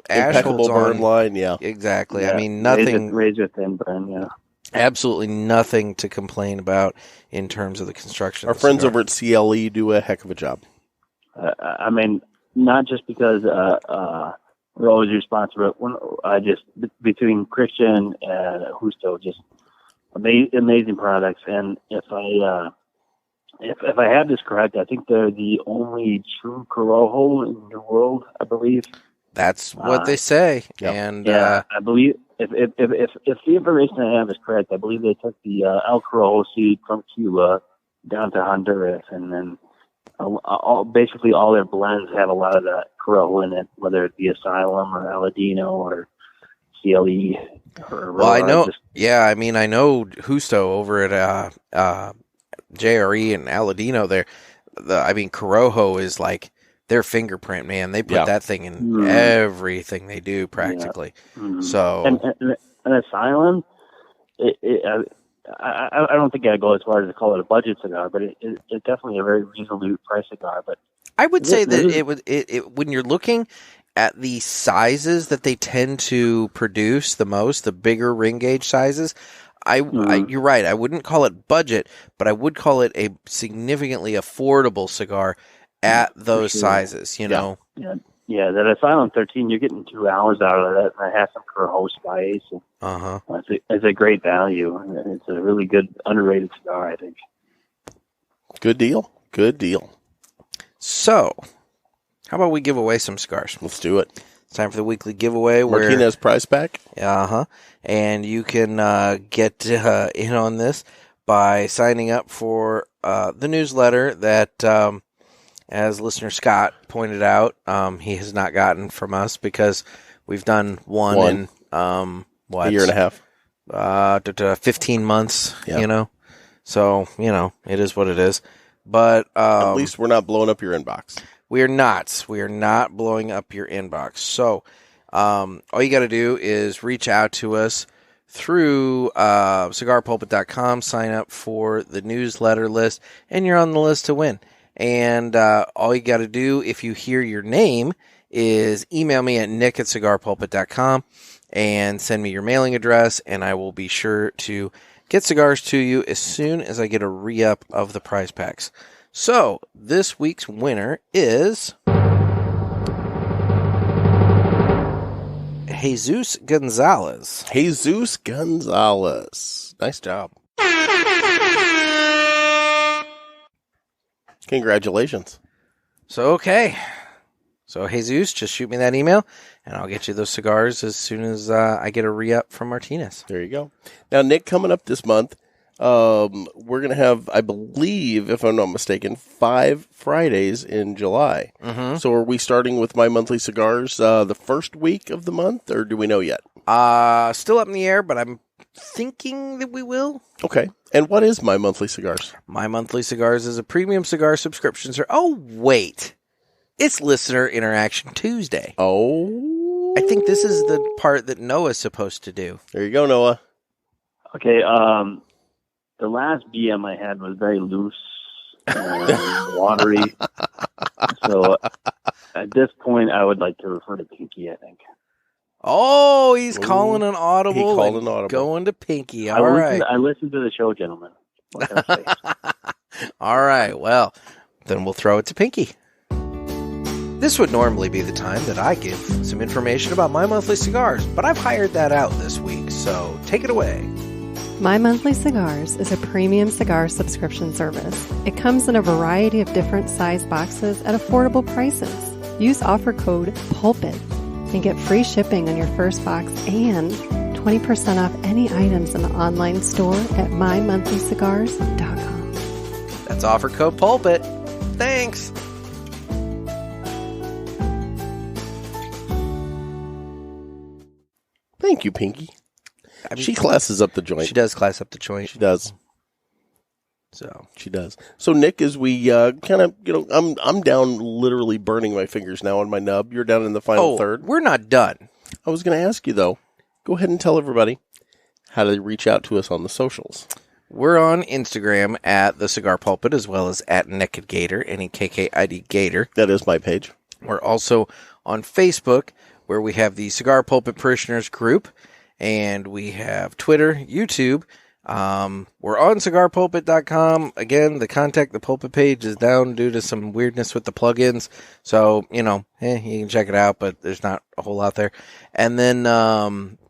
Ash holds burn on. line, yeah. Exactly. Yeah. I mean, nothing. Razor thin burn, yeah. Absolutely nothing to complain about in terms of the construction. Our friends over at CLE do a heck of a job. I mean, not just because we're always responsible, but between Christian and Robusto, just amazing products. And if I have this correct, I think they're the only true Corojo in the world, I believe. That's what they say. Yep. And I believe if the information I have is correct, I believe they took the El Corojo seed from Cuba down to Honduras, and then basically all their blends have a lot of that Corojo in it, whether it be Asylum or Aladino or CLE. Well, I know. I know Justo over at JRE and Aladino there. Corojo is like their fingerprint, man. They put that thing in everything they do practically. Yeah. Mm-hmm. So and Asylum, I don't think I'd go as far as to call it a budget cigar, but it's definitely a very reasonably priced cigar. But I would say that it when you're looking at the sizes that they tend to produce the most, the bigger ring gauge sizes, you're right. I wouldn't call it budget, but I would call it a significantly affordable cigar at those sizes, know? Yeah, that Asylum 13, you're getting 2 hours out of that, and it has some Corojo spice. It's a great value. It's a really good, underrated cigar, I think. Good deal. So, how about we give away some cigars? Let's do it. It's time for the weekly giveaway. Martinez prize pack. And you can get in on this by signing up for the newsletter that, as listener Scott pointed out, he has not gotten from us because we've done one in a year and a half, 15 months. So it is what it is. But at least we're not blowing up your inbox. We are not. We are not blowing up your inbox. So all you got to do is reach out to us through cigarpulpit.com, sign up for the newsletter list, and you're on the list to win. And all you got to do, if you hear your name, is email me at nick@cigarpulpit.com and send me your mailing address, and I will be sure to get cigars to you as soon as I get a re-up of the prize packs. So, this week's winner is Jesus Gonzalez. Jesus Gonzalez. Nice job. Congratulations. So, okay. So, Jesus, just shoot me that email, and I'll get you those cigars as soon as I get a re-up from Martinez. There you go. Now, Nick, coming up this month, we're going to have, I believe, if I'm not mistaken, 5 Fridays in July. Mm-hmm. So are we starting with My Monthly Cigars the first week of the month, or do we know yet? Still up in the air, but I'm thinking that we will. Okay. And what is My Monthly Cigars? My Monthly Cigars is a premium cigar subscription. Oh, wait. It's Listener Interaction Tuesday. Oh. I think this is the part that Noah's supposed to do. There you go, Noah. Okay, the last BM I had was very loose and watery. So at this point, I would like to refer to Pinky, I think. Oh, he's calling an audible. He called an audible. Going to Pinky. All right. I listened to the show, gentlemen. What can I say? All right. Well, then we'll throw it to Pinky. This would normally be the time that I give some information about My Monthly Cigars, but I've hired that out this week, so take it away. My Monthly Cigars is a premium cigar subscription service. It comes in a variety of different size boxes at affordable prices. Use offer code PULPIT and get free shipping on your first box and 20% off any items in the online store at mymonthlycigars.com. That's offer code PULPIT. Thanks. Thank you, Pinky. She classes up the joint. She does class up the joint. She does. So she does. So Nick, as we kind of, I'm down literally burning my fingers now on my nub. You're down in the final third. We're not done. I was going to ask you though. Go ahead and tell everybody how to reach out to us on the socials. We're on Instagram at The Cigar Pulpit as well as at Naked Gator, Nekkid Gator. That is my page. We're also on Facebook where we have the Cigar Pulpit Parishioners group, and we have Twitter, YouTube. We're on cigarpulpit.com. Again, the Contact the Pulpit page is down due to some weirdness with the plugins. So, you can check it out, but there's not a whole lot there. And then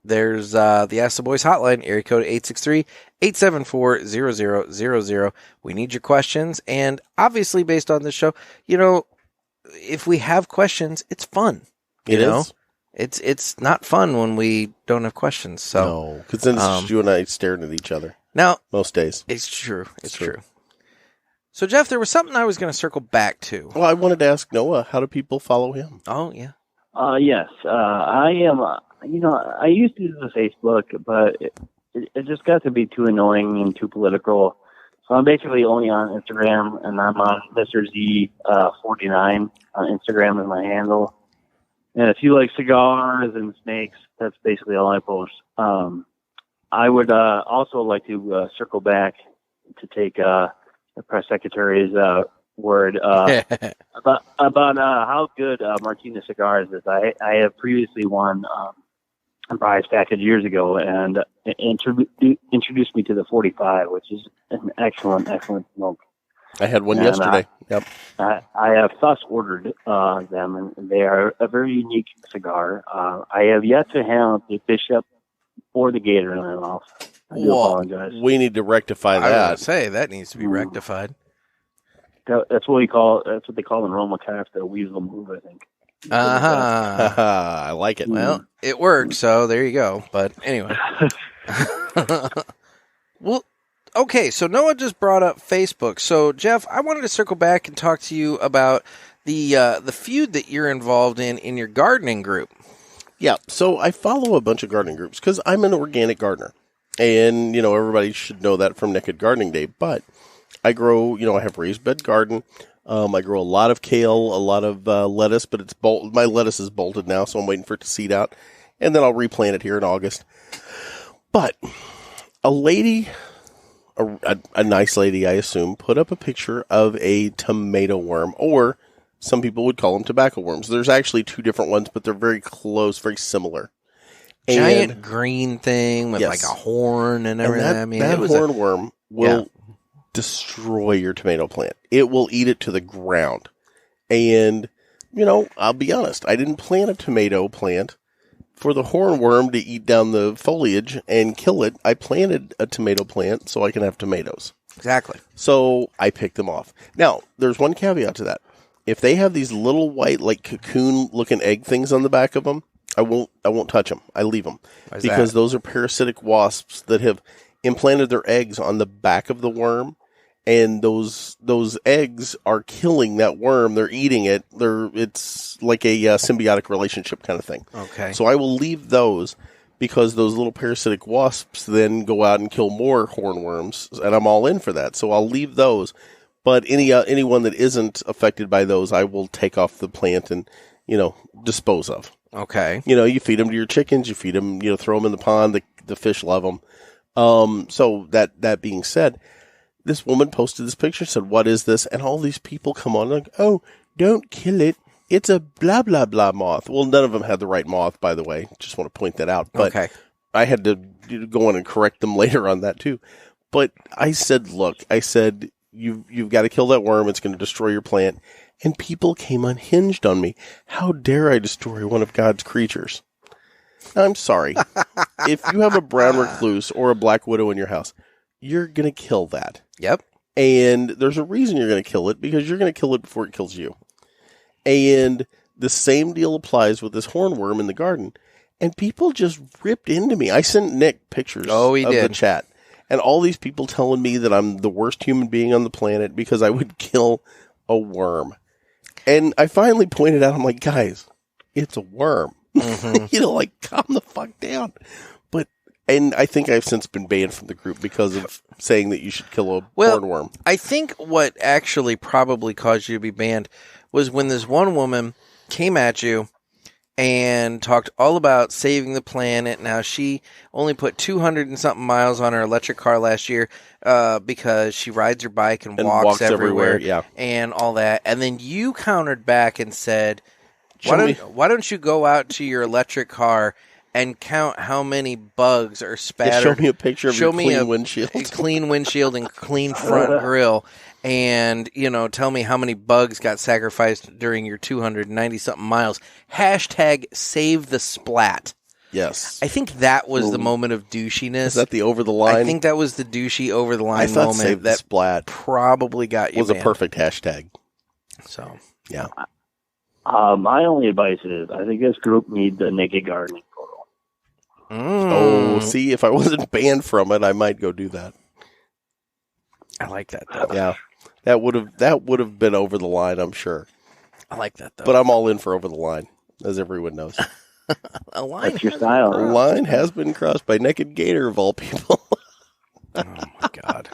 there's the Ask the Boys hotline, area code 863-874-0000. We need your questions. And obviously, based on this show, if we have questions, it's fun. It is. It's not fun when we don't have questions. So no, because then it's just you and I staring at each other. Now, most days. It's true. It's true. So, Jeff, there was something I was going to circle back to. Well, I wanted to ask Noah, how do people follow him? Oh, yeah. Yes. I am, I used to use the Facebook, but it just got to be too annoying and too political. So I'm basically only on Instagram, and I'm on Mr. Z49 on Instagram is my handle. And if you like cigars and snakes, that's basically all I post. I would also like to circle back to take the press secretary's word about how good Martinez Cigars is. I have previously won a prize package years ago, and introduced me to the 45, which is an excellent smoke. I had one yesterday. Yep. I have thus ordered them, and they are a very unique cigar. I have yet to have the Bishop or the Gator in my mouth. I do apologize. We need to rectify that. I was going to say, that needs to be rectified. That's what they call in Roma Craft the weasel move, I think. I like it. Well, it worked, so there you go. But anyway. Well, okay, so Noah just brought up Facebook. So, Jeff, I wanted to circle back and talk to you about the feud that you're involved in your gardening group. Yeah, so I follow a bunch of gardening groups because I'm an organic gardener. And, everybody should know that from Naked Gardening Day. But I grow, I have raised bed garden. I grow a lot of kale, a lot of lettuce, but my lettuce is bolted now, so I'm waiting for it to seed out. And then I'll replant it here in August. But a lady, a nice lady, I assume, put up a picture of a tomato worm, or some people would call them tobacco worms. There's actually two different ones, but they're very close, very similar. Giant green thing with like a horn and everything. That hornworm will destroy your tomato plant. It will eat it to the ground. And, I'll be honest, I didn't plant a tomato plant for the hornworm to eat down the foliage and kill it. I planted a tomato plant so I can have tomatoes. Exactly. So I picked them off. Now, there's one caveat to that. If they have these little white, like cocoon-looking egg things on the back of them, I won't touch them. I leave them. Because those are parasitic wasps that have implanted their eggs on the back of the worm, and those eggs are killing that worm. They're eating it. It's like a symbiotic relationship kind of thing. Okay. So I will leave those because those little parasitic wasps then go out and kill more hornworms, and I'm all in for that. So I'll leave those. But anyone that isn't affected by those, I will take off the plant and, dispose of. Okay. You feed them to your chickens, you feed them, throw them in the pond, the fish love them. So that being said, this woman posted this picture, said, "What is this?" And all these people come on like, "Oh, don't kill it. It's a blah, blah, blah moth." Well, none of them had the right moth, by the way. Just want to point that out. But okay. I had to go in and correct them later on that too. But I said, look, you've got to kill that worm. It's going to destroy your plant. And people came unhinged on me. How dare I destroy one of God's creatures? I'm sorry. If you have a brown recluse or a black widow in your house, you're going to kill that. Yep. And there's a reason you're going to kill it, because you're going to kill it before it kills you. And the same deal applies with this hornworm in the garden. And people just ripped into me. I sent Nick pictures of the chat. And all these people telling me that I'm the worst human being on the planet because I would kill a worm. And I finally pointed out, I'm like, guys, it's a worm. Mm-hmm. Calm the fuck down. And I think I've since been banned from the group because of saying that you should kill a hornworm. I think what actually probably caused you to be banned was when this one woman came at you and talked all about saving the planet. Now, she only put 200 and something miles on her electric car last year because she rides her bike and walks everywhere and all that. And then you countered back and said, why don't you go out to your electric car and count how many bugs are spattered? Show me a picture of your clean windshield. A clean windshield and clean front grill. And, tell me how many bugs got sacrificed during your 290-something miles. Hashtag save the splat. Yes. I think that was the moment of douchiness. Is that the over the line? I think that was the douchey over the line moment. Save the splat probably got you was banned. A perfect hashtag. So, yeah. My only advice is I think this group needs a naked gardening photo. Oh, see, if I wasn't banned from it, I might go do that. I like that, though. Yeah. That would have been over the line, I'm sure. I like that, though. But I'm all in for over the line, as everyone knows. A line. That's your style. A line has been crossed by Naked Gator, of all people. Oh, my God.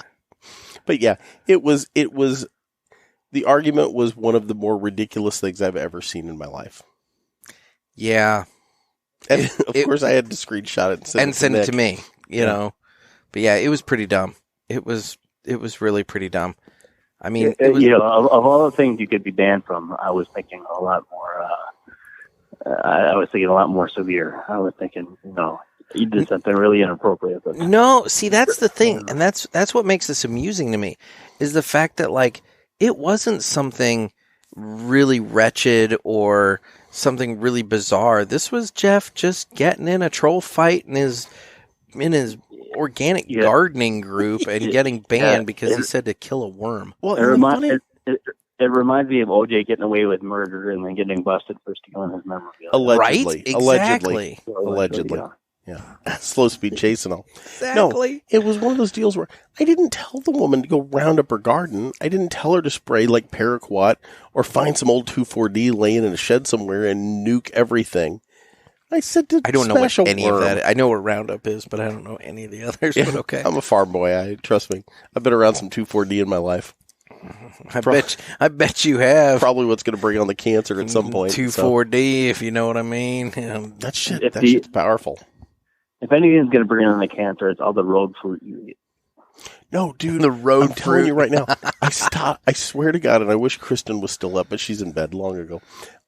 But yeah, it was, the argument was one of the more ridiculous things I've ever seen in my life. Yeah. And of course I had to screenshot it and send it to me, you know. But yeah, it was pretty dumb. It was really pretty dumb. I mean, of all the things you could be banned from, I was thinking a lot more. I was thinking a lot more severe. I was thinking, you did something really inappropriate. But no, see, that's the thing, and that's what makes this amusing to me, is the fact that it wasn't something really wretched or something really bizarre. This was Jeff just getting in a troll fight in his organic gardening group and getting banned because he said to kill a worm. Well, it reminds me of OJ getting away with murder and then getting busted for stealing his memorabilia. Allegedly. Right? Exactly. Allegedly. Yeah. Slow speed chase and all. Exactly. No, it was one of those deals where I didn't tell the woman to go round up her garden. I didn't tell her to spray like paraquat or find some old 2,4-D laying in a shed somewhere and nuke everything. I said to I don't know what smash a any of worm. that. I know what Roundup is, but I don't know any of the others. Yeah, but okay, I'm a farm boy. Trust me. I've been around some 2,4-D in my life. I bet you have. Probably what's going to bring on the cancer at some point. 2,4-D, if you know what I mean. That shit's powerful. If anything's going to bring on the cancer, it's all the road fruit you eat. No, dude, the road I'm telling you right now. I swear to God, and I wish Kristen was still up, but she's in bed long ago.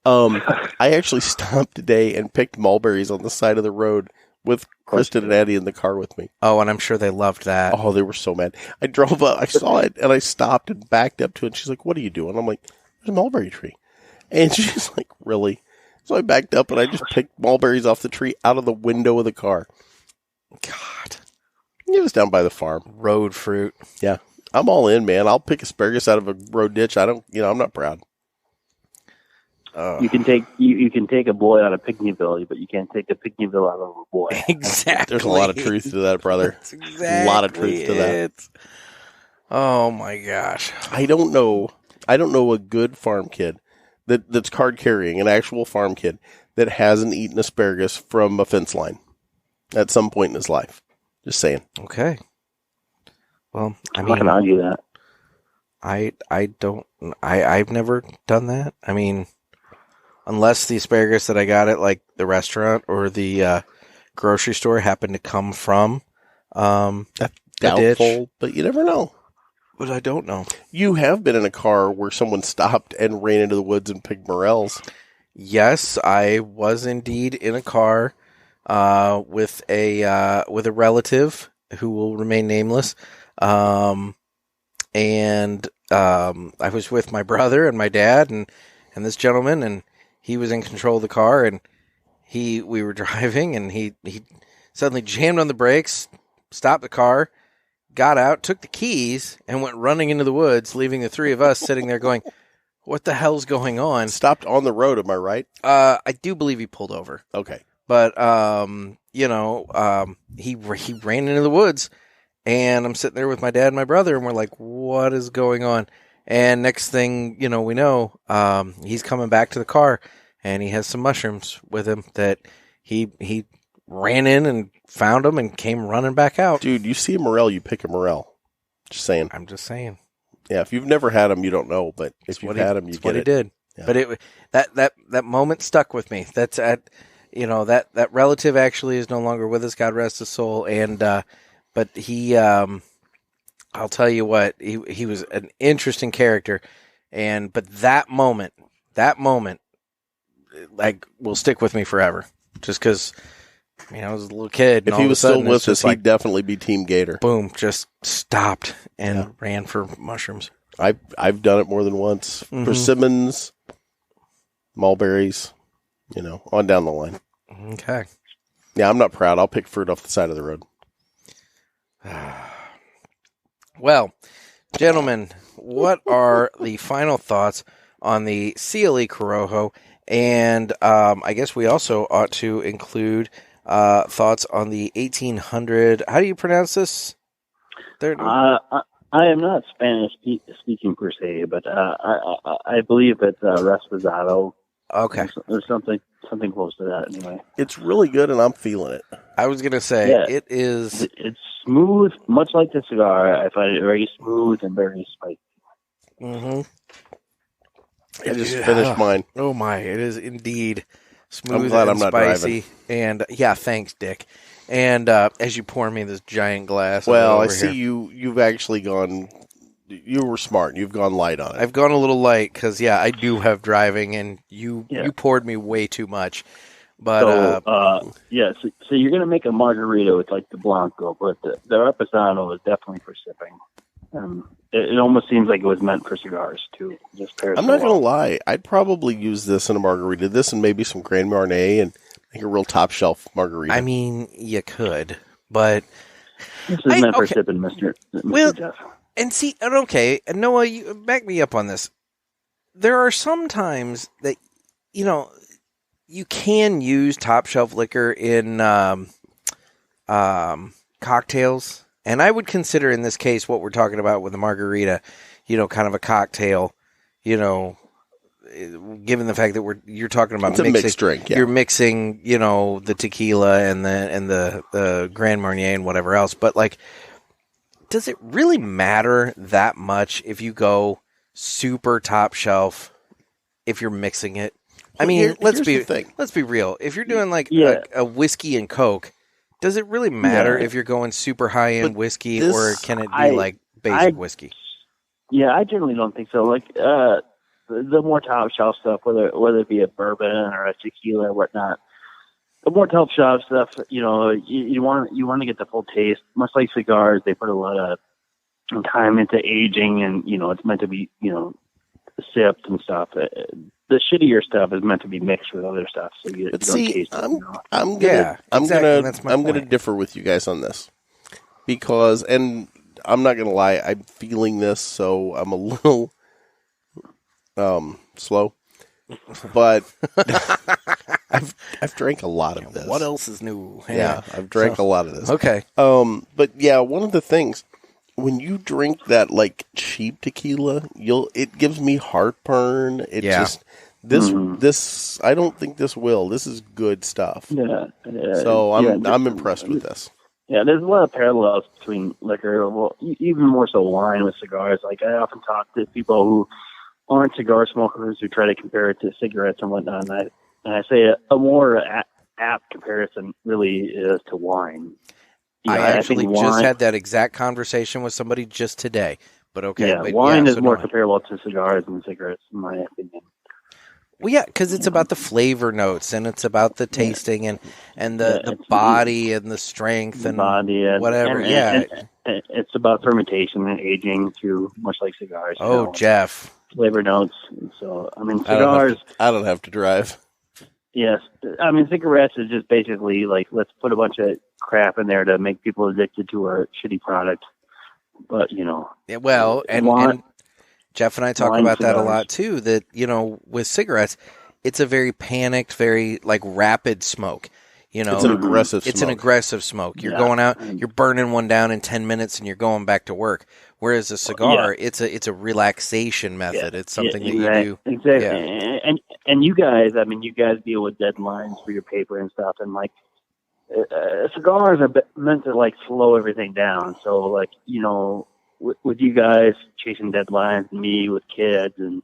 I actually stopped today and picked mulberries on the side of the road with Kristen and Addie in the car with me. Oh, and I'm sure they loved that. Oh, they were so mad. I drove up, I saw it, and I stopped and backed up to it. And she's like, "What are you doing?" I'm like, "There's a mulberry tree." And she's like, "Really?" So I backed up and I just picked mulberries off the tree out of the window of the car. God. It was down by the farm. Road fruit. Yeah. I'm all in, man. I'll pick asparagus out of a road ditch. I'm not proud. You can take a boy out of Pygmyville, but you can't take a Pygmyville out of a boy. Exactly. There's a lot of truth to that, brother. That's exactly a lot of truth to that. Oh my gosh. I don't know a good farm kid that's card carrying, an actual farm kid that hasn't eaten asparagus from a fence line at some point in his life. Just saying. Okay. Well, I'm not going to argue that. I've never done that. I mean, unless the asparagus that I got at like the restaurant or the grocery store happened to come from that's a ditch. But you never know. But I don't know. You have been in a car where someone stopped and ran into the woods and picked morels. Yes, I was indeed in a car with a relative who will remain nameless. And I was with my brother and my dad and this gentleman, and he was in control of the car, and we were driving, and he suddenly jammed on the brakes, stopped the car, got out, took the keys, and went running into the woods, leaving the three of us sitting there going, "What the hell's going on?" Stopped on the road, am I right? I do believe he pulled over. Okay. But, he ran into the woods, and I'm sitting there with my dad and my brother, and we're like, what is going on? And next thing, we know, he's coming back to the car, and he has some mushrooms with him that he ran in and found them and came running back out. Dude, you see a morel, you pick a morel. Just saying. I'm just saying. Yeah, if you've never had them, you don't know, but if you've had them, you get it. What he did. Yeah. But that moment stuck with me. That's that relative actually is no longer with us, God rest his soul, and but he I'll tell you what, he was an interesting character, but that moment like will stick with me forever, just because I was a little kid. If he was still with us, he'd definitely be Team Gator. Boom, just stopped and ran for mushrooms. I've done it more than once. Mm-hmm. Persimmons, mulberries, on down the line. Okay. Yeah, I'm not proud. I'll pick fruit off the side of the road. Well, gentlemen, what are the final thoughts on the CLE Corojo? And I guess we also ought to include thoughts on the 1800. How do you pronounce this? I am not Spanish speaking per se, but I believe it's Reposado. Okay. There's something close to that anyway. It's really good, and I'm feeling it. I was going to say, it is... It's smooth, much like the cigar. I find it very smooth and very spicy. Mm-hmm. I just finished mine. Oh, my. It is indeed smooth I'm glad and I'm not spicy. driving. And, thanks, Dick. And as you pour me this giant glass... Well, I see you've actually gone... You were smart. You've gone light on it. I've gone a little light because, I do have driving, and you poured me way too much. But so you're going to make a margarita with like the Blanco, but the Reposado is definitely for sipping. It almost seems like it was meant for cigars too. I'm not going to lie. I'd probably use this in a margarita. This and maybe some Grand Marnier and make a real top shelf margarita. I mean, you could, but this is meant for sipping, Mr. Jeff. And see, okay, Noah, you back me up on this. There are some times that, you can use top shelf liquor in cocktails. And I would consider in this case what we're talking about with the margarita, kind of a cocktail, given the fact that you're talking about it's a mixed drink. Yeah. You're mixing, the tequila and the Grand Marnier and whatever else. But like, does it really matter that much if you go super top shelf if you're mixing it? I mean, let's be real. If you're doing like a whiskey and Coke, does it really matter if you're going super high end whiskey or can it be like basic whiskey? Yeah, I generally don't think so. Like the more top shelf stuff, whether it be a bourbon or a tequila or whatnot, the more top shelf stuff, you want to get the full taste. Much like cigars, they put a lot of time into aging, and it's meant to be sipped and stuff. The shittier stuff is meant to be mixed with other stuff, so you don't taste it. I'm gonna differ with you guys on this because, and I'm not gonna lie, I'm feeling this, so I'm a little slow, but I've drank a lot of this. What else is new? Yeah, I've drank a lot of this. Okay, but yeah, one of the things. When you drink that like cheap tequila, it gives me heartburn. This I don't think this will. This is good stuff. Yeah. So I'm impressed with this. Yeah, there's a lot of parallels between liquor, even more so wine with cigars. Like I often talk to people who aren't cigar smokers who try to compare it to cigarettes and whatnot, and I say a more apt comparison really is to wine. I actually just had that exact conversation with somebody just today. But okay. Yeah, wine is more comparable to cigars than cigarettes, in my opinion. Well, yeah, because it's about the flavor notes, and it's about the tasting, and the body, and the strength, and whatever. It's about fermentation and aging too, much like cigars. Oh, Jeff. Flavor notes. So, I mean, cigars... I don't have to drive. Yes. I mean, cigarettes is just basically like, let's put a bunch of crap in there to make people addicted to our shitty product. But, Yeah, well, and Jeff and I talk about that a lot, too, that, with cigarettes, it's a very panicked, very, like, rapid smoke. It's an aggressive smoke. It's an aggressive smoke. You're going out, you're burning one down in 10 minutes, and you're going back to work. Whereas a cigar, it's a relaxation method. It's something that you do. Exactly. Yeah. And you guys, you guys deal with deadlines for your paper and stuff, and, like, cigars are meant to, like, slow everything down. So, like, with you guys chasing deadlines, and me with kids, and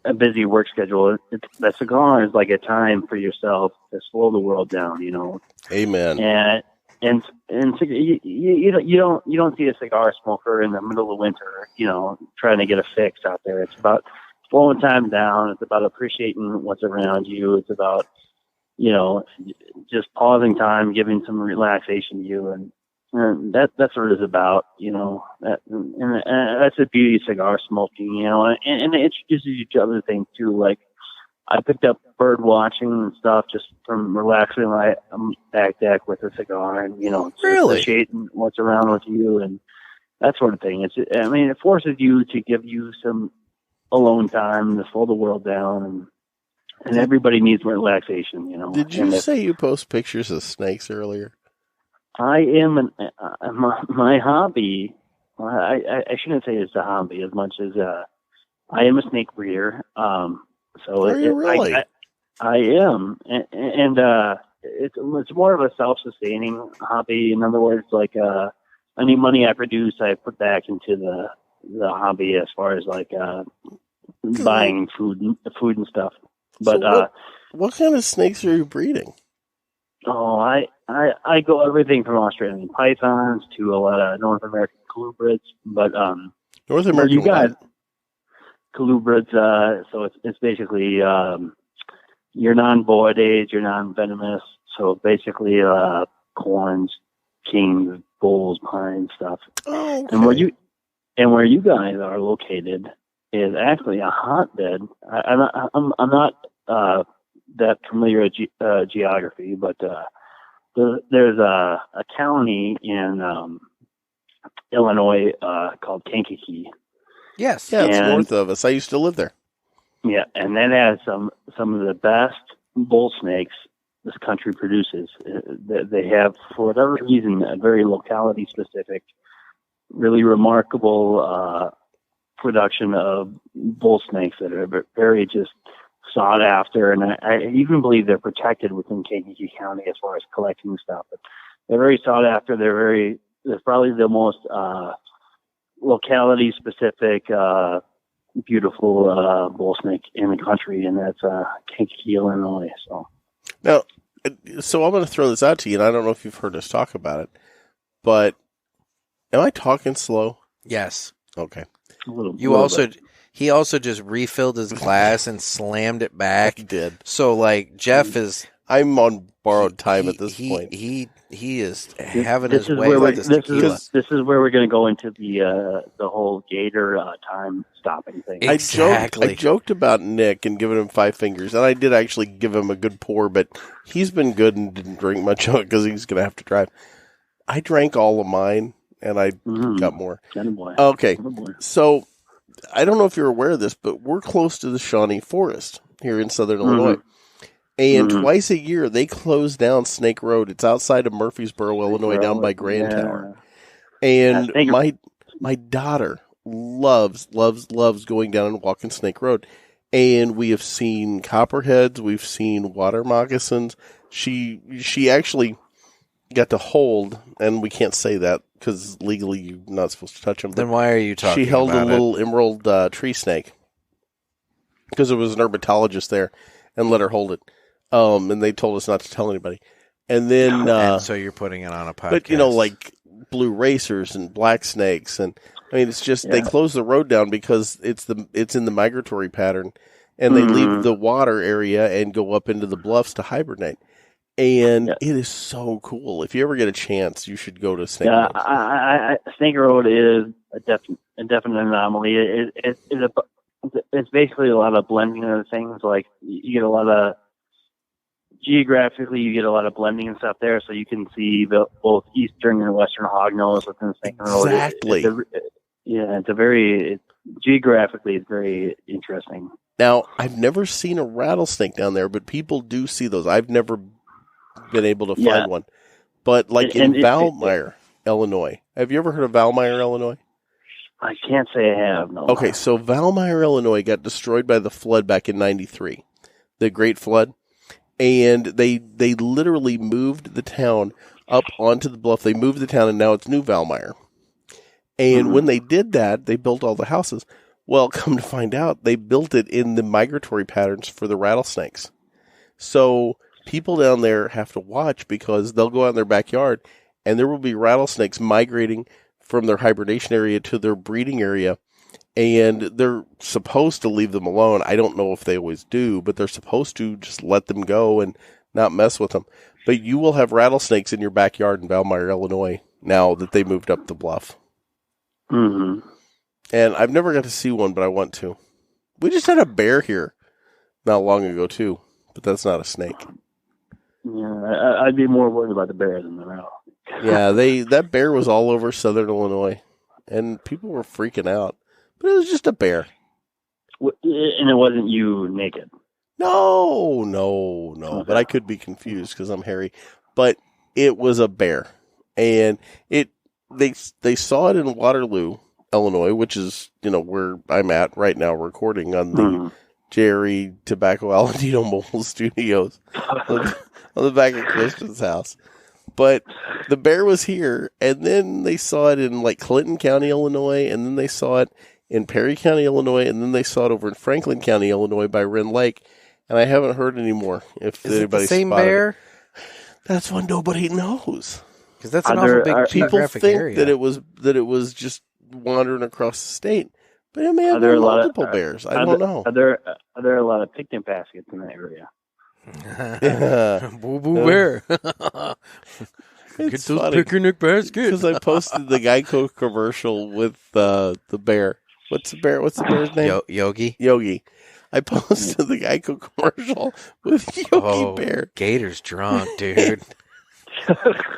a busy work schedule, that cigar is like a time for yourself to slow the world down, Amen. And you don't see a cigar smoker in the middle of winter, trying to get a fix out there. It's about slowing time down. It's about appreciating what's around you. It's about just pausing time, giving some relaxation to you, and that's what it's about, and that's the beauty of cigar smoking, and it introduces you to other things too. Like I picked up bird watching and stuff just from relaxing my back deck with a cigar, and appreciating what's around with you and that sort of thing. It forces you to give you some alone time to slow the world down, and everybody needs relaxation, Did you say you post pictures of snakes earlier? I am my hobby. I shouldn't say it's a hobby as much as I am a snake breeder. So Are you really? I am, and it's more of a self-sustaining hobby. In other words, like any money I produce, I put back into the hobby as far as like buying food and stuff. But so what kind of snakes are you breeding? Oh, I go everything from Australian pythons to a lot of North American colubrids, but North American, you guys, colubrids. So it's basically your non-boidates, your non-venomous. So basically, corns, kings, bulls, pines, stuff. Oh, okay. And where you guys are located is actually a hotbed. I'm not that familiar with geography, but there's a county in Illinois called Kankakee. Yes, yeah, it's north of us. I used to live there. Yeah, and that has some of the best bull snakes this country produces. They have, for whatever reason, a very locality specific, really remarkable production of bull snakes that are very just sought after, and I even believe they're protected within Kankakee County as far as collecting stuff. But they're very sought after. They're probably the most locality specific, beautiful bull snake in the country, and that's Kankakee, Illinois. So now, so I'm going to throw this out to you, and I don't know if you've heard us talk about it, but am I talking slow? Yes. Okay. He also just refilled his glass and slammed it back. He did. So like Jeff is. I'm on borrowed time at this point. He is having his way with this tequila. This is where we're going to go into the whole Gator time stopping thing. Exactly. I joked about Nick and giving him 5 fingers, and I did actually give him a good pour, but he's been good and didn't drink much of it because he's going to have to drive. I drank all of mine, and I got more. Okay, so I don't know if you're aware of this, but we're close to the Shawnee Forest here in southern Illinois. And twice a year, they close down Snake Road. It's outside of Murfreesboro, Illinois, down by Grand Tower. And my daughter loves going down and walking Snake Road. And we have seen copperheads. We've seen water moccasins. She actually got to hold, and we can't say that because legally you're not supposed to touch them. Then why are you talking about it? She held a little emerald tree snake because there was an herpetologist there and let her hold it. And they told us not to tell anybody. And then, and so you're putting it on a podcast. But like blue racers and black snakes, and I mean, it's just they close the road down because it's in the migratory pattern, and they leave the water area and go up into the bluffs to hibernate. And it is so cool. If you ever get a chance, you should go to Snake Road. Snake Road is a definite anomaly. It's basically a lot of blending of things. Like you get a lot of geographically, you get a lot of blending and stuff there, so you can see both eastern and western hognose within Snake Road. Exactly. Geographically, it's very interesting. Now, I've never seen a rattlesnake down there, but people do see those. I've never been able to find one. But like in Valmeyer, Illinois. Have you ever heard of Valmeyer, Illinois? I can't say I have, no. Okay, so Valmeyer, Illinois got destroyed by the flood back in 93, the Great Flood. And they literally moved the town up onto the bluff. They moved the town, and now it's New Valmeyer. And when they did that, they built all the houses. Well, come to find out, they built it in the migratory patterns for the rattlesnakes. So people down there have to watch because they'll go out in their backyard, and there will be rattlesnakes migrating from their hibernation area to their breeding area. And they're supposed to leave them alone. I don't know if they always do, but they're supposed to just let them go and not mess with them. But you will have rattlesnakes in your backyard in Valmeyer, Illinois, now that they moved up the bluff. And I've never got to see one, but I want to. We just had a bear here not long ago, too, but that's not a snake. Yeah, I'd be more worried about the bear than the rattle. Yeah, that bear was all over southern Illinois, and people were freaking out. But it was just a bear. And it wasn't you naked? No. But I could be confused because I'm hairy. But it was a bear. And they saw it in Waterloo, Illinois, which is, where I'm at right now recording on the Jerry Tobacco Aladino Mobile Studios on the back of Christian's house. But the bear was here, and then they saw it in Clinton County, Illinois, and then they saw it in Perry County, Illinois, and then they saw it over in Franklin County, Illinois by Wren Lake, and I haven't heard anymore if Is anybody it the same spotted bear? It. That's what nobody knows. Because that's an awful big people think area. that it was just wandering across the state, but it may have been multiple bears. I don't know. Are there a lot of picnic baskets in that area? Boo boo bear. Get those picnic baskets. Because I posted the Geico commercial with the bear. What's the bear's name? Yogi. I posted the Geico commercial with Yogi Bear. Gator's drunk, dude.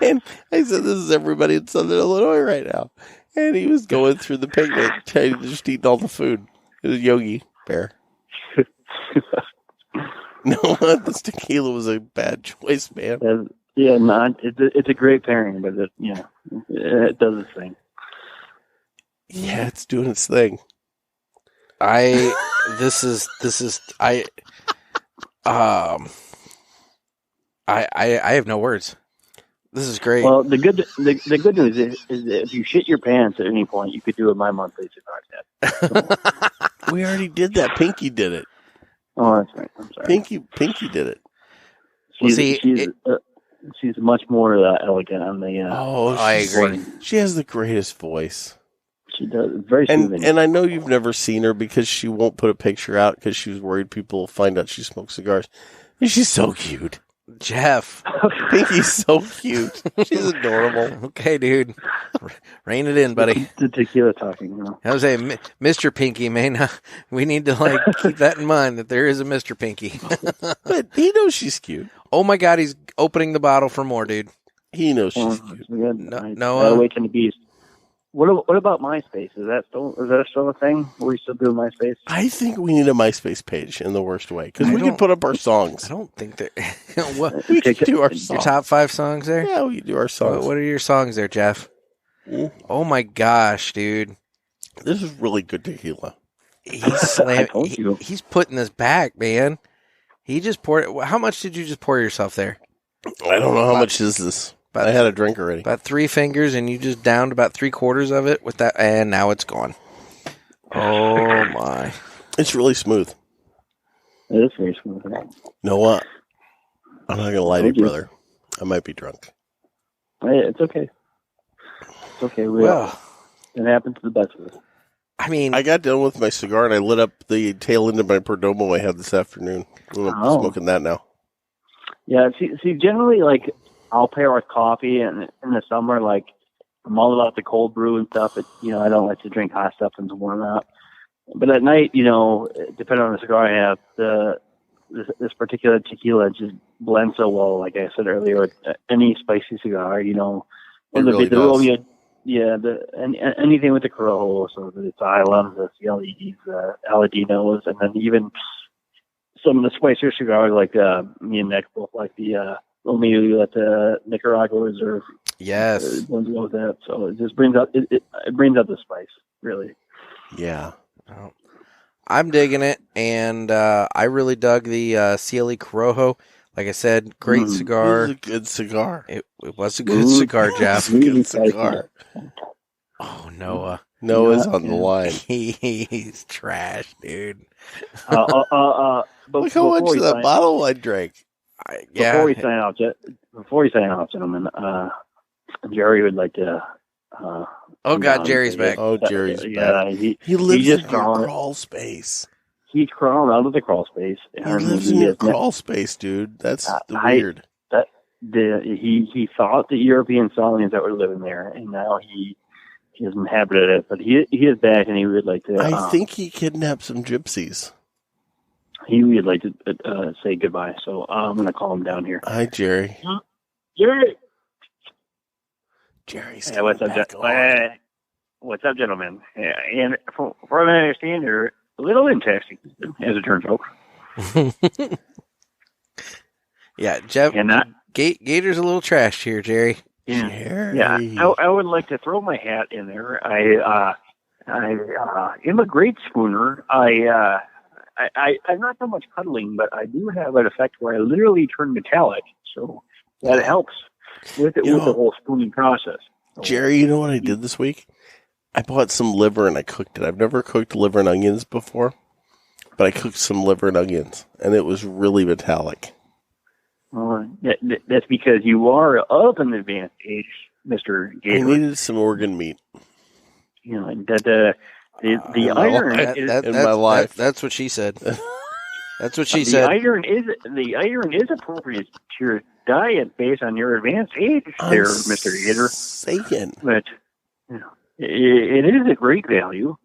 And I said, this is everybody in Southern Illinois right now. And he was going through the picnic, just eating all the food. It was Yogi Bear. No, this tequila was a bad choice, man. It's a great pairing, but it does its thing. Yeah, it's doing its thing. This is I have no words. This is great. Well, the good news is that if you shit your pants at any point, you could do a My Monthly Cigars ad. We already did that. Pinky did it. Oh, that's right. I'm sorry. Pinky did it. She's much more elegant on the. I agree. She has the greatest voice. She does. Very soothing. And I know you've never seen her because she won't put a picture out because she was worried people will find out she smokes cigars. And she's so cute. Jeff. Pinky's so cute. She's adorable. Okay, dude. Rein it in, buddy. The tequila talking. You know. I was saying, Mr. Pinky, man. We need to keep that in mind that there is a Mr. Pinky. But he knows she's cute. Oh my God, he's opening the bottle for more, dude. He knows she's cute. No, Awaken the Beast. What about MySpace? Is that still a thing? Are we still doing MySpace? I think we need a MySpace page in the worst way because we can put up our songs. I don't think that. What? We can do our songs. Your top 5 songs there? Yeah, we can do our songs. What are your songs there, Jeff? Oh my gosh, dude! This is really good tequila. He's slamming. He's putting this back, man. He just poured it. How much did you just pour yourself there? I don't know how much is this. I had a drink already. About 3 fingers, and you just downed about 3/4 of it with that, and now it's gone. Oh my! It's really smooth. It is very smooth. You know what? I'm not gonna lie to you, brother. I might be drunk. Hey, it's okay. It's okay. It happens to the best of us. I mean, I got done with my cigar and I lit up the tail end of my Perdomo I had this afternoon. I'm smoking that now. Yeah. See, generally, I'll pair with coffee, and in the summer, I'm all about the cold brew and stuff. But I don't like to drink hot stuff and to warm up. But at night, depending on the cigar I have, this particular tequila just blends so well. Like I said earlier, with any spicy cigar, really does. Anything with the Corojo, so the Asylums, the CLEs, the Aladinos, and then even some of the spicier cigars, like me and Nick both like the only at the Nicaragua Reserve. Yes, ones like that. So it just brings out it brings out the spice, really. Yeah, I'm digging it, and I really dug the CLE Corojo. Like I said, great cigar. It was a good cigar. It was a good cigar, Jeff. Good cigar. Oh, Noah. Noah's on the line. He's trash, dude. But look how much of that bottle I drank. Before we sign off, gentlemen, Jerry would like to. Oh God, Jerry's back. Oh, Jerry's back. Yeah, he lives in your crawl space. He's crawling out of the crawl space. He lives in your crawl space, dude. That's weird. He thought the European Solonians that were living there, and now he has inhabited it. But he is back, and he would like to. I think he kidnapped some gypsies. He would like to say goodbye, so I'm going to call him down here. Hi, Jerry. Jerry. Jerry's what's up, gentlemen? And from what I understand, you're a little interesting, as it turns out. Yeah, Jeff. Gator's a little trash here, Jerry. Yeah. I would like to throw my hat in there. I am a great spooner. I'm not so much cuddling, but I do have an effect where I literally turn metallic, so that helps with the whole spooning process. So, Jerry, you know what I did this week? I bought some liver and I cooked it. I've never cooked liver and onions before, but I cooked some liver and onions, and it was really metallic. That's because you are of an advanced age, Mr. Gator. I needed some organ meat. The iron in my life. That's what she said. That's what she said. The iron is appropriate to your diet based on your advanced age, there, Mr. Gator. Saying. But it is a great value.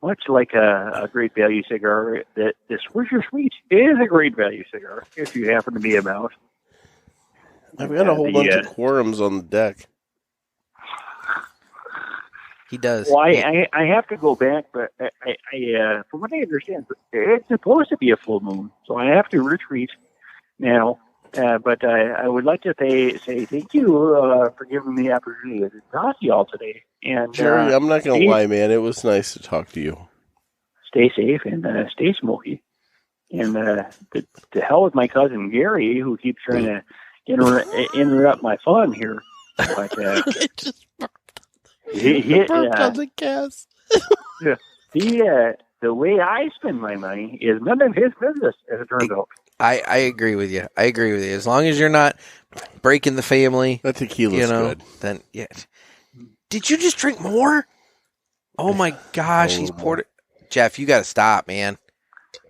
Much like a great value cigar, that the Swisher Sweet is a great value cigar if you happen to be about. I've got a whole bunch of quorums on the deck. He does. Well, I have to go back, but from what I understand, it's supposed to be a full moon, so I have to retreat now. But I would like to say thank you for giving me the opportunity to talk to y'all today. And Jerry, I'm not going to lie, man. It was nice to talk to you. stay safe and stay smoky. And to hell with my cousin Gary, who keeps trying to interrupt my fun here. But he burped on the gas. The way I spend my money is none of his business, as it turns out. I agree with you. As long as you're not breaking the family, that tequila's good. Then yeah. Did you just drink more? Oh my gosh, he's poured it. Jeff, you got to stop, man.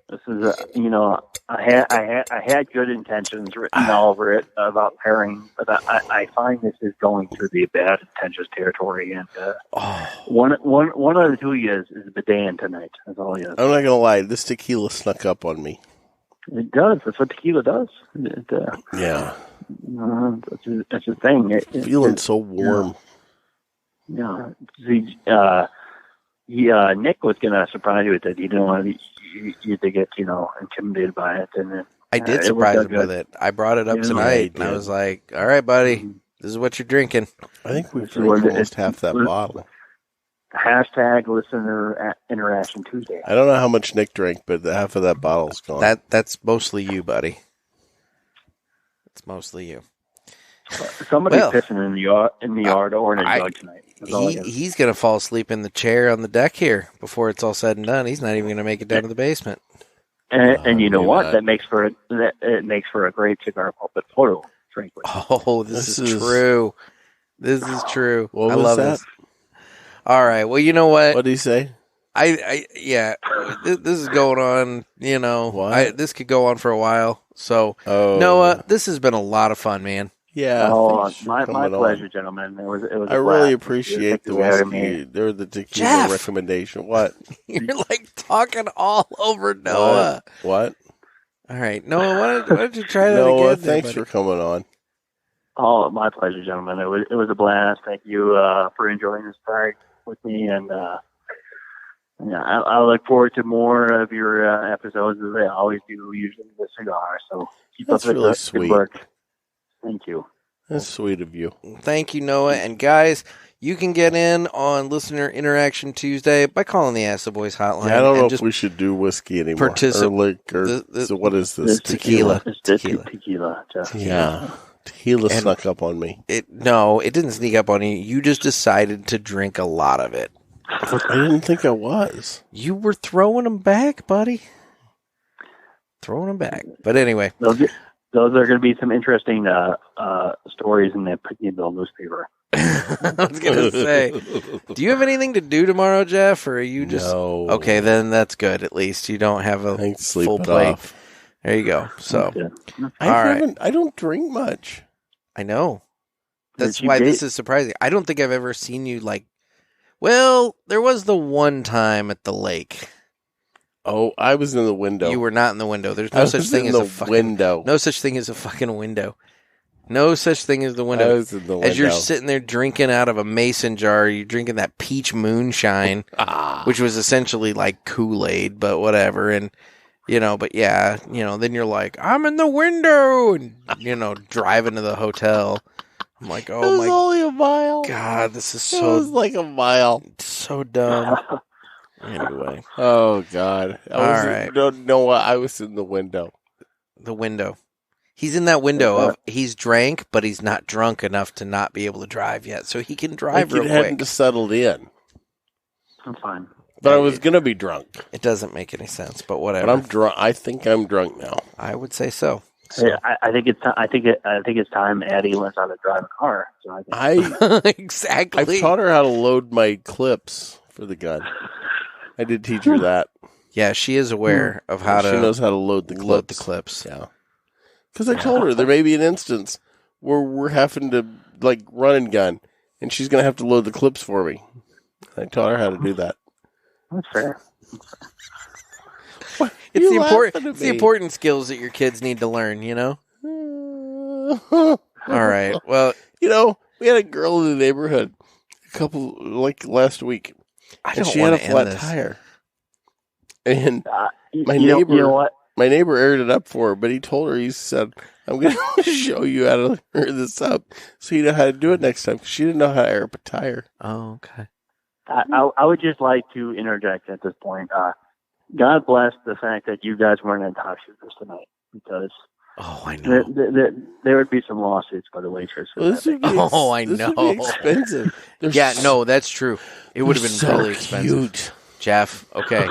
This is I had good intentions written all over it about pairing, but I find this is going to be bad intentions territory, and one of the two is Bedan tonight. That's all he is. I'm not gonna lie, this tequila snuck up on me. It does. That's what tequila does. Yeah. That's the thing. Feeling so warm. Yeah. Nick was gonna surprise you with it. He didn't want you to get intimidated by it, and then I did surprise him with it. I brought it up tonight, and I was like, "All right, buddy, this is what you're drinking." I think we've drank almost half that bottle. Hashtag listener interaction Tuesday. I don't know how much Nick drank, but half of that bottle's gone. That's mostly you, buddy. It's mostly you. Somebody's pissing in the yard or in a jug tonight. He's going to fall asleep in the chair on the deck here before it's all said and done. He's not even going to make it down to the basement. And you know what? That makes for a great cigar pulpit photo, frankly. Oh, this is true. This is true. What I was love that? this. All right. Well, you know what? What did he say? This is going on. This could go on for a while. So, Oh. Noah, this has been a lot of fun, man. Yeah. Oh, my pleasure, gentlemen. It was. I really appreciate the whiskey or the tequila Jeff. recommendation. What? You're like talking all over Noah. What? All right, Noah, why don't you try that Noah, again? thanks for coming on. Oh, my pleasure, gentlemen. It was a blast. Thank you for enjoying this time with me, and I look forward to more of your episodes as I always do, usually with cigars. So keep up the good work. Thank you. That's sweet of you. Thank you, Noah. And guys, you can get in on Listener Interaction Tuesday by calling the Ask the Boys hotline. Yeah, I don't know if we should do whiskey anymore. So what is this? Tequila. Tequila. Yeah. Tequila snuck up on me. No, it didn't sneak up on you. You just decided to drink a lot of it. I didn't think I was. You were throwing them back, buddy. Throwing them back. But anyway. Those are going to be some interesting stories in the Picayune newspaper. I was going to say, do you have anything to do tomorrow, Jeff, or are you just... No. Okay, then that's good. At least you don't have a full plate. Off. There you go. So, I don't drink much. I know. That's why this is surprising. I don't think I've ever seen you well, there was the one time at the lake. Oh, I was in the window. You were not in the window. There's no such thing as a fucking window. No such thing as a fucking window. No such thing as the window. I was in the window. As you're sitting there drinking out of a mason jar, you're drinking that peach moonshine, which was essentially like Kool-Aid, but whatever. And, but yeah, then you're like, I'm in the window, and, driving to the hotel. I'm like, oh my. It was only a mile. God, this is It was like a mile. So dumb. Anyway. Oh, God. All right. No, I was in the window. The window. He's in that window of he's drank, but he's not drunk enough to not be able to drive yet. So he can drive real It quick. hadn't settled in. I'm fine. But I was going to be drunk. It doesn't make any sense, but whatever. But I'm drunk. I think I'm drunk now. I would say so. Yeah, I think it's time Addie learns how to drive a car. So Exactly. I've taught her how to load my clips for the gun. I did teach her that. Yeah, she is aware of how to. She knows how to load the clips. Load the clips. Yeah. Because I told her there may be an instance where we're having to run and gun, and she's going to have to load the clips for me. I taught her how to do that. That's fair. It's the important skills that your kids need to learn. All right. Well, we had a girl in the neighborhood last week. She had a flat tire. And my neighbor, you know what? My neighbor aired it up for her, but he told her, he said, I'm going to show you how to air this up so you know how to do it next time, because she didn't know how to air up a tire. Oh, okay. I would just like to interject at this point. God bless the fact that you guys weren't at Top Shooters tonight, because I know there would be some lawsuits by the waitress. I know. This would be expensive. Yeah, no, that's true. It would have been so really expensive. Cute. Jeff, okay.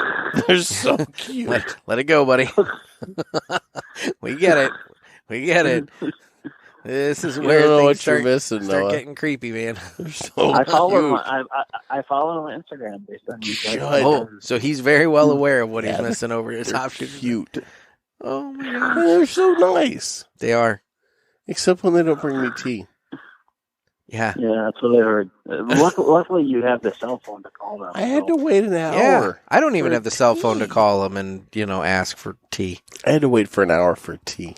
They're so cute. Let it go, buddy. We get it. This is where things start getting creepy, man. So I follow him. I follow him on Instagram based on you guys. Oh, so he's very well aware of what he's missing over his Top Shooters. Cute. Oh my god, they're so nice. They are, except when they don't bring me tea. Yeah, that's what I heard. Luckily, you have the cell phone to call them. I had to wait an hour. Yeah, I don't even have the cell phone to call them and ask for tea. I had to wait for an hour for tea.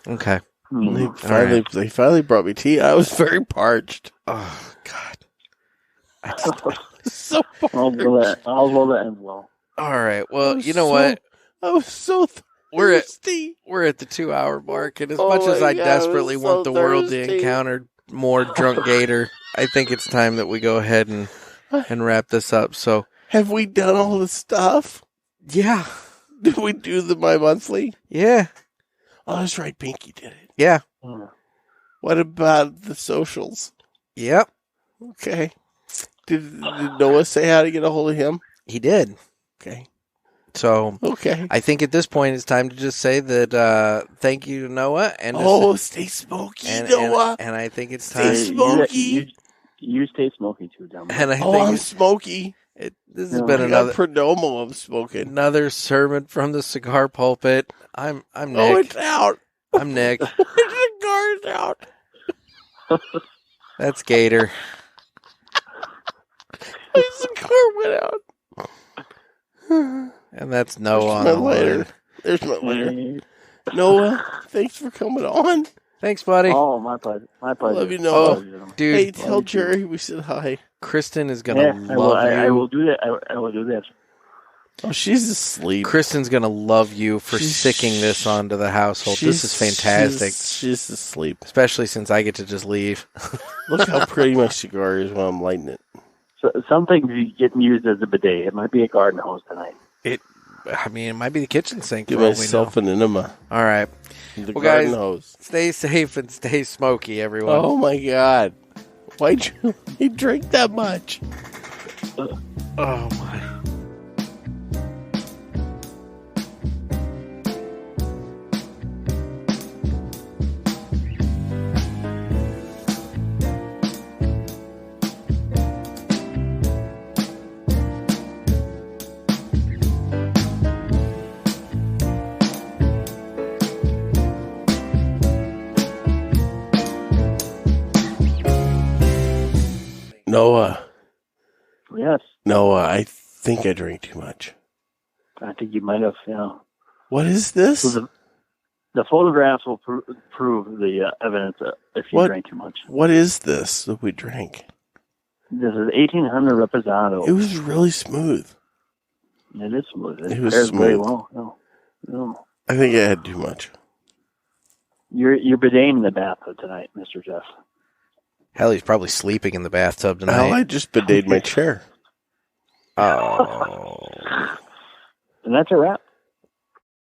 Okay. They finally brought me tea. I was very parched. Oh God, so parched. I'll roll that envelope. All right. Well, you know what? I was so thirsty. We're at the 2-hour mark, and as much as I desperately want the world to encounter more drunk Gator, I think it's time that we go ahead and wrap this up. So, have we done all the stuff? Yeah. Did we do the My Monthly? Yeah. Oh, that's right. Pinky did it. Yeah. What about the socials? Yep. Okay. Did Noah say how to get a hold of him? He did. Okay. So, okay. I think at this point it's time to just say that thank you to Noah. And stay smoky, Noah. And I think it's time. Stay smoky. You stay smoky too, dumb. And I'm smoky. This has been another Perdomo of smoking. Another sermon from the cigar pulpit. I'm Nick. Oh, it's out. I'm Nick. The cigar's out. That's Gator. The cigar went out. And that's Noah on the line. There's my later. Noah, thanks for coming on. Thanks, buddy. Oh, my pleasure. My pleasure. Love you, Noah. Dude. Hey, tell Jerry we said hi. Kristen is gonna love you. I will do that. I will do that. Oh, she's asleep. Kristen's gonna love you for sticking this onto the household. This is fantastic. She's asleep, especially since I get to just leave. Look how pretty my cigar is while I'm lighting it. So, some things getting used as a bidet. It might be a garden hose tonight. It might be the kitchen sink. Give myself an enema. All right. The well, garden guys, hose. Stay safe and stay smoky, everyone. Oh my God! Why'd you drink that much? Oh my. Noah. Yes. Noah, I think I drank too much. I think you might have, What is this? So the photographs will prove the evidence if you drank too much. What is this that we drank? This is 1800 Reposado. It was really smooth. It is smooth. It was pairs very smooth. well. No. I think I had too much. You're bidetting in the bathtub tonight, Mr. Jeff. Hell, he's probably sleeping in the bathtub tonight. Hell, I just bidetted my chair. Oh. And that's a wrap.